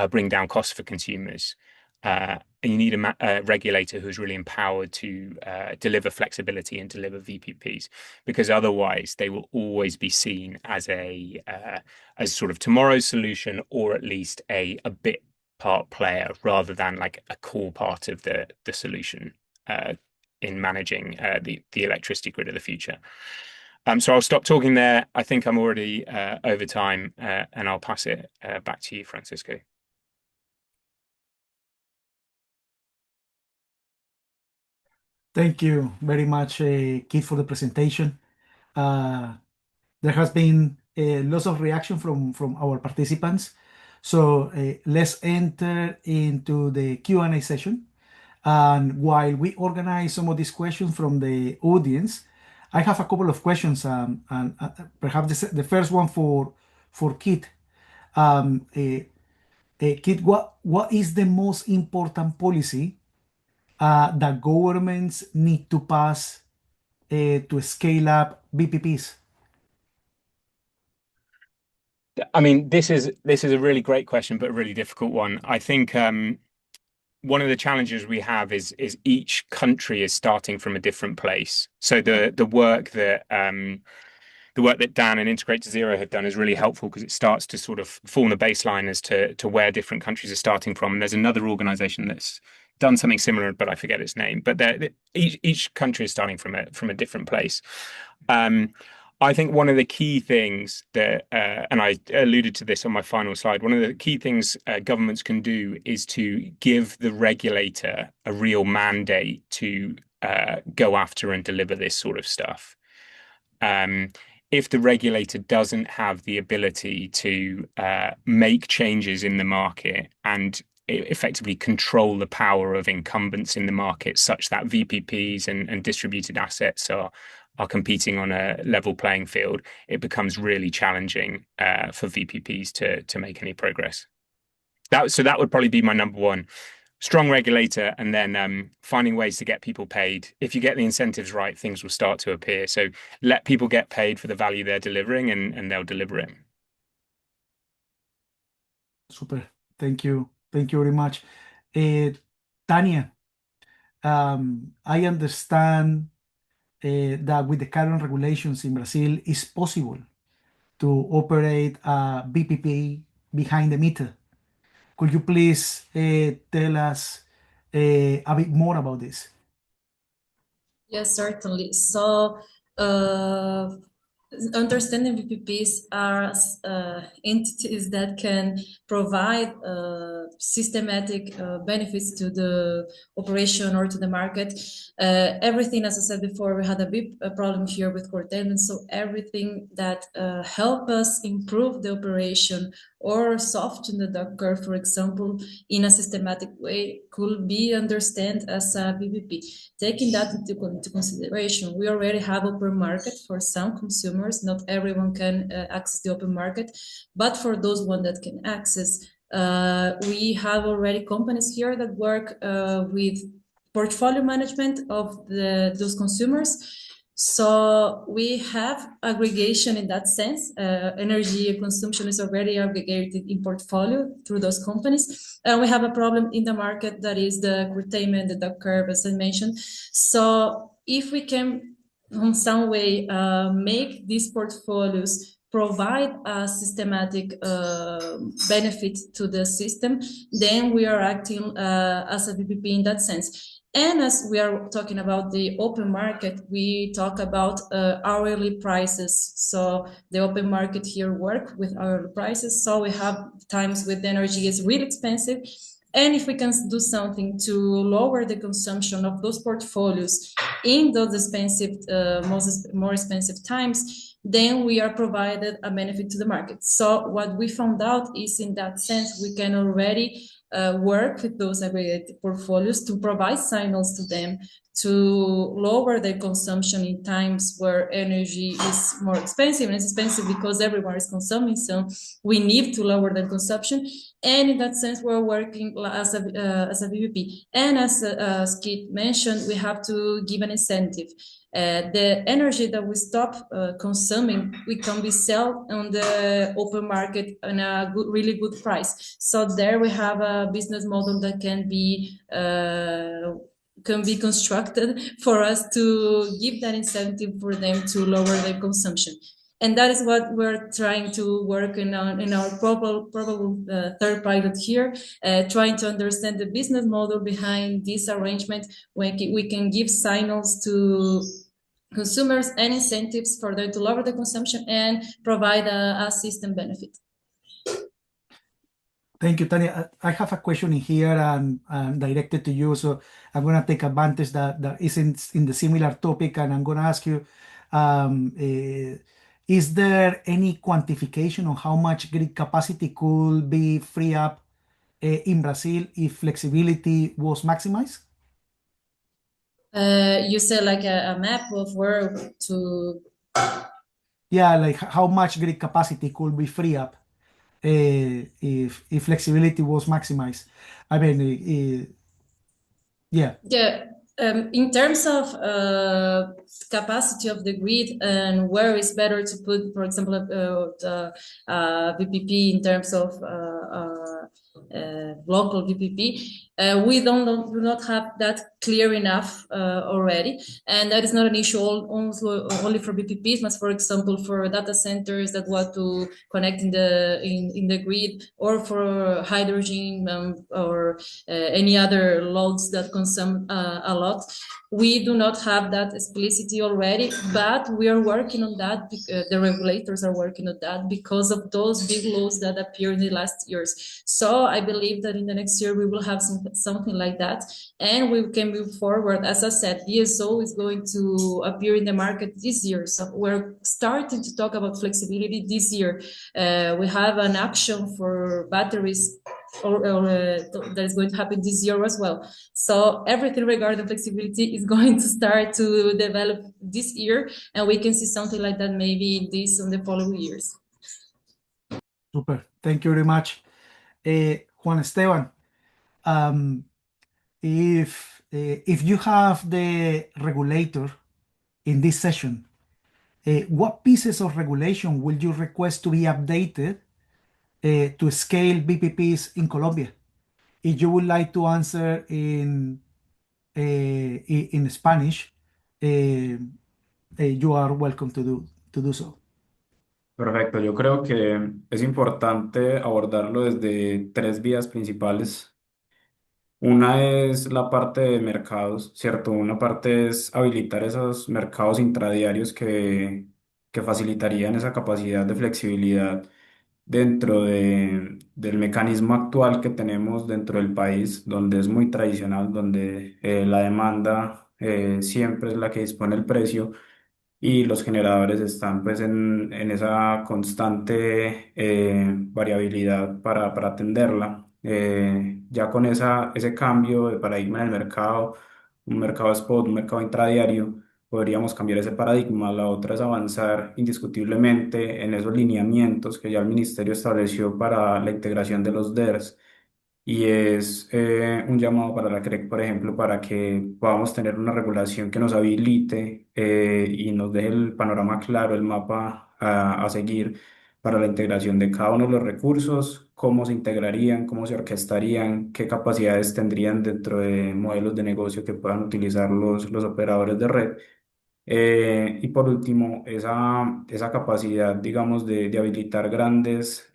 bring down costs for consumers. And you need a regulator who's really empowered to deliver flexibility and deliver VPPs, because otherwise they will always be seen as as sort of tomorrow's solution, or at least a bit part player rather than like a core part of the solution in managing the electricity grid of the future. So I'll stop talking there. I think I'm already over time, and I'll pass it back to you, Francisco. Thank you very much, Keith, for the presentation. There has been lots of reaction from our participants. So let's enter into the Q&A session. And while we organize some of these questions from the audience, I have a couple of questions, and perhaps the first one for Keith. Keith, what is the most important policy that governments need to pass to scale up VPPs? I mean, this is a really great question, but a really difficult one. I think one of the challenges we have is each country is starting from a different place. So the work that Dan and Integrate to Zero have done is really helpful, because it starts to sort of form the baseline as to where different countries are starting from. And there's another organization that's done something similar, but I forget its name. But each country is starting from a different place. I think one of the key things that, and I alluded to this on my final slide, one of the key things governments can do is to give the regulator a real mandate to go after and deliver this sort of stuff. If the regulator doesn't have the ability to make changes in the market and effectively control the power of incumbents in the market such that VPPs and distributed assets are competing on a level playing field, it becomes really challenging for VPPs to make any progress. So that would probably be my number one. Strong regulator, and then finding ways to get people paid. If you get the incentives right, things will start to appear. So let people get paid for the value they're delivering, and they'll deliver it. Super. Thank you. Thank you very much. Tania, I understand that with the current regulations in Brazil, it's possible to operate a VPP behind the meter. Could you please tell us a bit more about this? Yes, certainly. So, understanding VPPs as entities that can provide systematic benefits to the operation or to the market. Everything, as I said before, we had a big problem here with curtailment. So everything that help us improve the operation or soften the duck curve, for example, in a systematic way, could be understood as a VPP. Taking that into consideration, we already have open market for some consumers. Not everyone can access the open market, but for those one that can access, we have already companies here that work with portfolio management of those consumers. So we have aggregation in that sense. Energy consumption is already aggregated in portfolio through those companies. And we have a problem in the market that is the curtailment, the duck curve, as I mentioned. So if we can, in some way, make these portfolios provide a systematic benefit to the system, then we are acting as a VPP in that sense. And as we are talking about the open market, we talk about hourly prices. So the open market here work with hourly prices. So we have times with energy is really expensive. And if we can do something to lower the consumption of those portfolios in those expensive, more expensive times, then we are provided a benefit to the market. So what we found out is, in that sense, we can already work with those aggregated portfolios to provide signals to them to lower their consumption in times where energy is more expensive. And it's expensive because everyone is consuming, so we need to lower their consumption. And in that sense, we're working as a VPP. And as Kit mentioned, we have to give an incentive. The energy that we stop consuming, we can be sold on the open market on a really good price. So there we have a business model that can be constructed for us to give that incentive for them to lower their consumption. And that is what we're trying to work in our probable third pilot here, trying to understand the business model behind this arrangement. We can give signals to consumers and incentives for them to lower the consumption and provide a system benefit. Thank you, Tania. I have a question in here and directed to you. So I'm going to take advantage that isn't in the similar topic, and I'm going to ask you, is there any quantification on how much grid capacity could be free up in Brazil if flexibility was maximized? You said like a map of where to... Yeah, like how much grid capacity could be free up if flexibility was maximized. I mean, yeah. Yeah. In terms of capacity of the grid and where it's better to put, for example, the VPP in terms of local VPP, we do not have that clear enough already, and that is not an issue only for VPPs, but for example for data centers that want to connect in the grid, or for hydrogen or any other loads that consume a lot. We do not have that explicitly already, but we are working on that. The regulators are working on that because of those big laws that appeared in the last years. So I believe that in the next year we will have something like that, and we can move forward. As I said, DSO is going to appear in the market this year, so we're starting to talk about flexibility this year. We have an action for batteries that is going to happen this year as well. So everything regarding flexibility is going to start to develop this year, and we can see something like that maybe in the following years. Super. Thank you very much. Juan Esteban, if you have the regulator in this session, what pieces of regulation will you request to be updated to scale VPPs in Colombia? If you would like to answer in Spanish, you are welcome to do so. Perfecto, yo creo que es importante abordarlo desde tres vías principales. Una es la parte de mercados, ¿cierto? Una parte es habilitar esos mercados intradiarios que facilitarían esa capacidad de flexibilidad dentro del mecanismo actual que tenemos dentro del país, donde es muy tradicional, donde la demanda siempre es la que dispone el precio y los generadores están pues en esa constante variabilidad para atenderla. Ya con ese cambio de paradigma en el mercado, un mercado spot, un mercado intradiario, podríamos cambiar ese paradigma. La otra es avanzar indiscutiblemente en esos lineamientos que ya el ministerio estableció para la integración de los DERs. Y es un llamado para la CREC, por ejemplo, para que podamos tener una regulación que nos habilite y nos deje el panorama claro, el mapa a seguir para la integración de cada uno de los recursos, cómo se integrarían, cómo se orquestarían, qué capacidades tendrían dentro de modelos de negocio que puedan utilizar los operadores de red. Y por último, esa capacidad, digamos, de habilitar grandes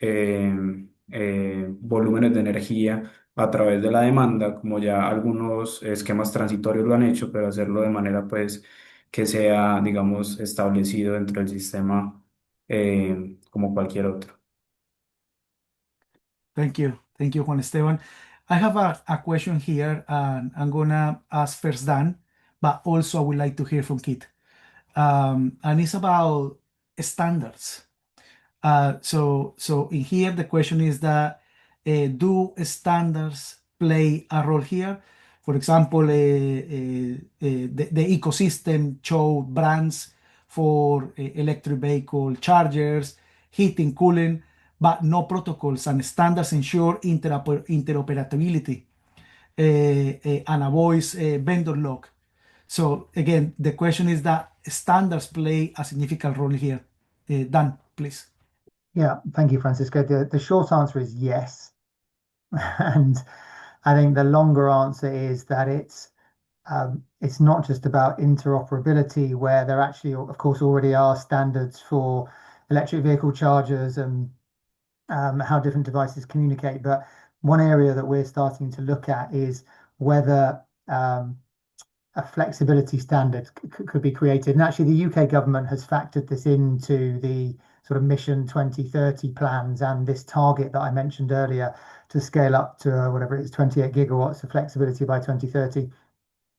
volúmenes de energía a través de la demanda, como ya algunos esquemas transitorios lo han hecho, pero hacerlo de manera, pues, que sea, digamos, establecido dentro del sistema como cualquier otro. Thank you. Thank you, Juan Esteban. I have a question here, and I'm gonna ask first Dan, but also I would like to hear from Kit. And it's about standards. So in here, the question is that do standards play a role here? For example, the ecosystem show brands for electric vehicle chargers, heating, cooling, but no protocols and standards ensure interoperability and avoids vendor lock. So again, the question is that standards play a significant role here. Dan, please. Yeah, thank you, Francisco. The short answer is yes. And I think the longer answer is that it's not just about interoperability, where there actually, of course, already are standards for electric vehicle chargers and how different devices communicate. But one area that we're starting to look at is whether a flexibility standard could be created. And actually, the UK government has factored this into the sort of Mission 2030 plans and this target that I mentioned earlier to scale up to whatever it is, 28 gigawatts of flexibility by 2030.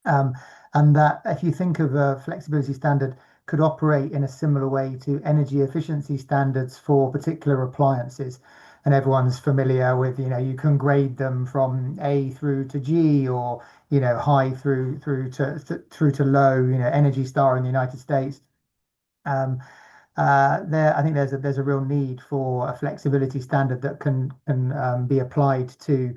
And that if you think of a flexibility standard could operate in a similar way to energy efficiency standards for particular appliances. And everyone's familiar with, you can grade them from A through to G, or, high through to low, Energy Star in the United States. I think there's a real need for a flexibility standard that can be applied to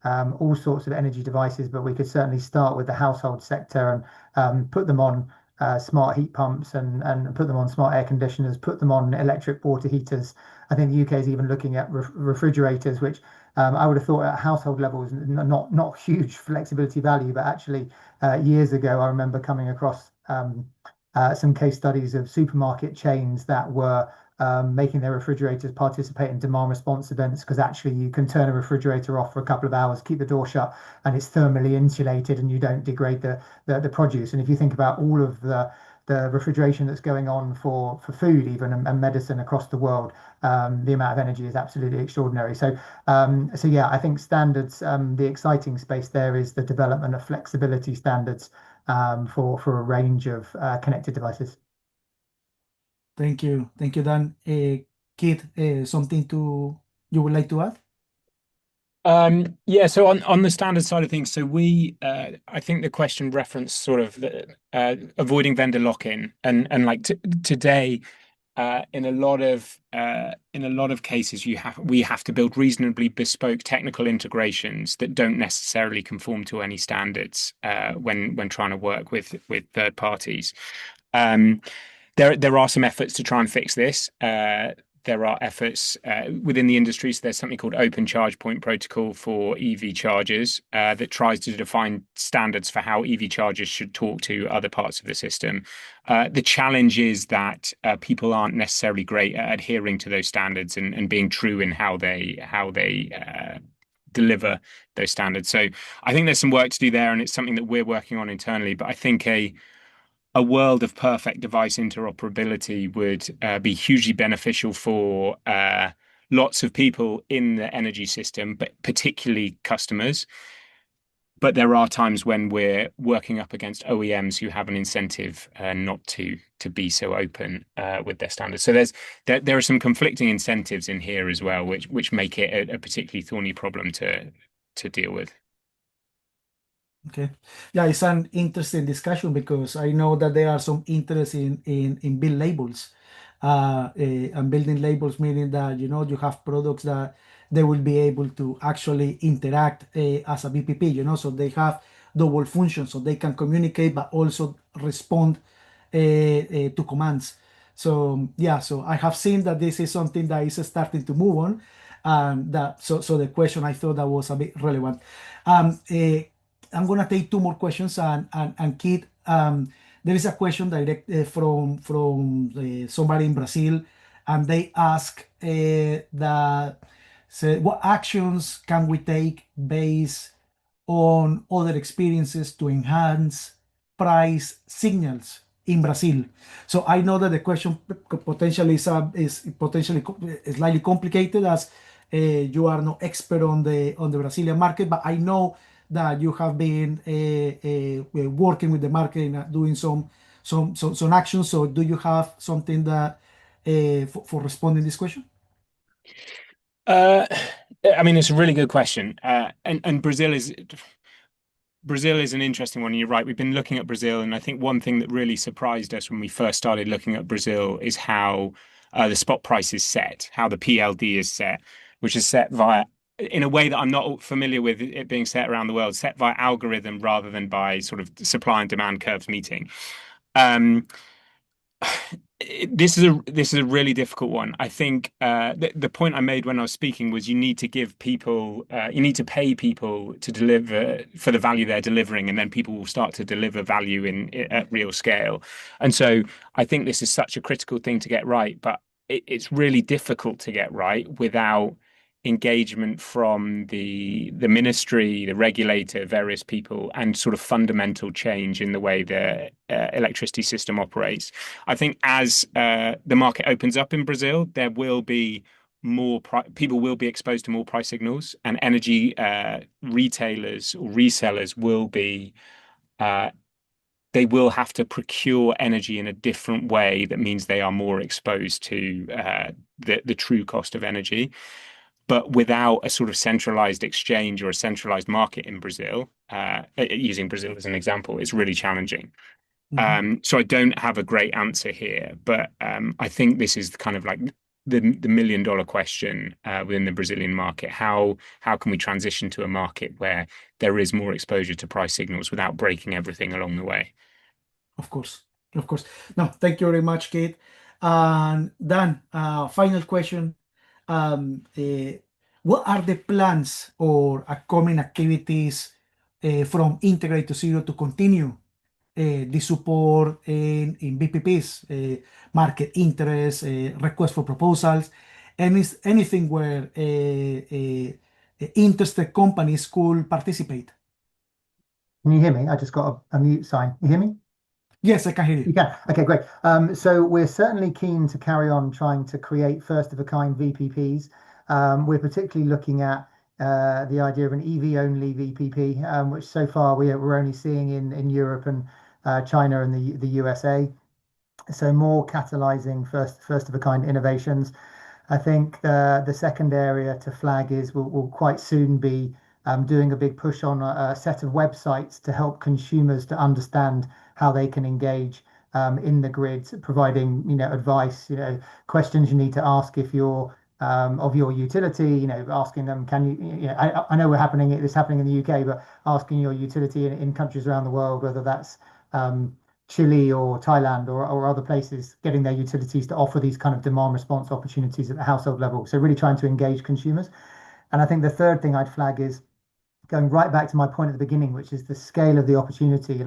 all sorts of energy devices, but we could certainly start with the household sector and put them on smart heat pumps and put them on smart air conditioners, put them on electric water heaters. I think the UK is even looking at refrigerators, which I would have thought at household level is not huge flexibility value, but actually years ago I remember coming across some case studies of supermarket chains that were making their refrigerators participate in demand response events, because actually you can turn a refrigerator off for a couple of hours, keep the door shut, and it's thermally insulated and you don't degrade the produce. And if you think about all of the refrigeration that's going on for food even and medicine across the world, the amount of energy is absolutely extraordinary. So yeah, I think standards, the exciting space there is the development of flexibility standards for a range of connected devices. Thank you, Dan. Kit, something you would like to add? Yeah, so on the standard side of things, so I think the question referenced sort of avoiding vendor lock-in, and like today, in a lot of cases, we have to build reasonably bespoke technical integrations that don't necessarily conform to any standards when trying to work with third parties. There are some efforts to try and fix this. There are efforts within the industry. So there's something called Open Charge Point Protocol for EV chargers that tries to define standards for how EV chargers should talk to other parts of the system. The challenge is that people aren't necessarily great at adhering to those standards and being true in how they deliver those standards. So I think there's some work to do there, and it's something that we're working on internally. But I think a world of perfect device interoperability would be hugely beneficial for lots of people in the energy system, but particularly customers. But there are times when we're working up against OEMs who have an incentive not to be so open with their standards. So there are some conflicting incentives in here as well, which make it a particularly thorny problem to deal with. Okay. Yeah, it's an interesting discussion because I know that there are some interest in build labels. And building labels, meaning that you have products that they will be able to actually interact as a VPP, so they have double functions, so they can communicate but also respond to commands. So yeah, so I have seen that this is something that is starting to move on, and so the question, I thought that was a bit relevant. I'm gonna take two more questions, and Kit, there is a question direct from somebody in Brazil, and they ask that, so what actions can we take based on other experiences to enhance price signals in Brazil? So I know that the question potentially is potentially slightly complicated, as you are no expert on the Brazilian market, but I know that you have been working with the market and doing some actions. So do you have something that for responding this question? I mean, it's a really good question, and Brazil is an interesting one. You're right. We've been looking at Brazil, and I think one thing that really surprised us when we first started looking at Brazil is how the spot price is set, how the PLD is set, which is set in a way that I'm not familiar with it being set around the world, set via algorithm rather than by sort of supply and demand curves meeting. This is a really difficult one. I think the point I made when I was speaking was you need to give people, you need to pay people to deliver for the value they're delivering, and then people will start to deliver value at real scale. And so I think this is such a critical thing to get right, but it's really difficult to get right without engagement from the ministry, the regulator, various people, and sort of fundamental change in the way the electricity system operates. I think as the market opens up in Brazil, there will be more people will be exposed to more price signals, and energy retailers or resellers will be they will have to procure energy in a different way. That means they are more exposed to the true cost of energy. But without a sort of centralized exchange or a centralized market in Brazil, using Brazil as an example, it's really challenging. So I don't have a great answer here, but I think this is kind of like the $1 million question within the Brazilian market. How can we transition to a market where there is more exposure to price signals without breaking everything along the way? Of course. No, thank you very much, Kate. And Dan, final question. What are the plans or upcoming activities from Integrate to Zero to continue the support in VPPs, market interest, request for proposals, anything where interested companies could participate. Can you hear me? I just got a mute sign. You hear me? Yes, I can hear you. You can. Okay, great. So we're certainly keen to carry on trying to create first-of-a-kind VPPs. We're particularly looking at the idea of an EV-only VPP, which so far we're only seeing in Europe and China and the USA. So more catalyzing first-of-a-kind innovations. I think the second area to flag is we'll quite soon be doing a big push on a set of websites to help consumers to understand how they can engage in the grid, providing advice, questions you need to ask if you're of your utility, asking them, can you, I know it's happening in the UK, but asking your utility in countries around the world, whether that's Chile or Thailand or other places, getting their utilities to offer these kind of demand response opportunities at the household level. So really trying to engage consumers. And I think the third thing I'd flag is going right back to my point at the beginning, which is the scale of the opportunity.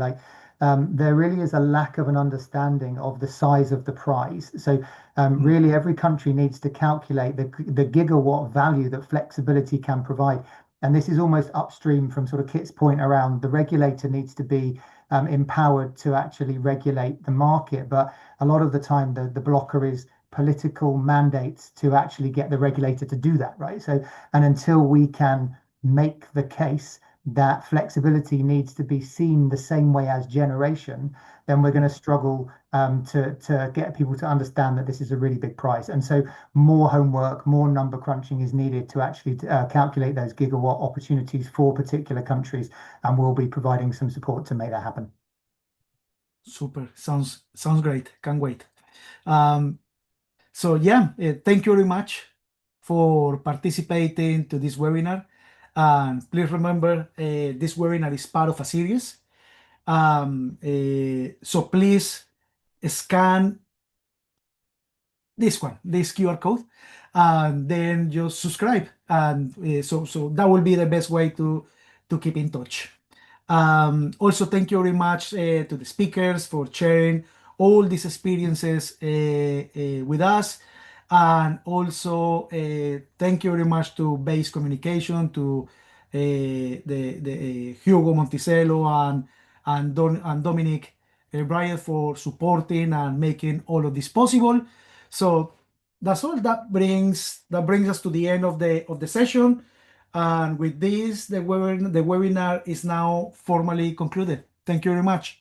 There really is a lack of an understanding of the size of the prize. So really every country needs to calculate the gigawatt value that flexibility can provide. And this is almost upstream from sort of Kit's point around the regulator needs to be empowered to actually regulate the market. But a lot of the time, the blocker is political mandates to actually get the regulator to do that, right? So, and until we can make the case that flexibility needs to be seen the same way as generation, then we're going to struggle to get people to understand that this is a really big prize. And so more homework, more number crunching is needed to actually calculate those gigawatt opportunities for particular countries, and we'll be providing some support to make that happen. Super. Sounds great. Can't wait. So yeah, thank you very much for participating to this webinar. And please remember, this webinar is part of a series. So please scan this QR code, and then just subscribe. And so that will be the best way to keep in touch. Also, thank you very much to the speakers for sharing all these experiences with us. And also, thank you very much to Base Communication, to the Hugo Monticello and Dominic Bryant for supporting and making all of this possible. So that's all. That brings us to the end of the session. And with this, the webinar is now formally concluded. Thank you very much.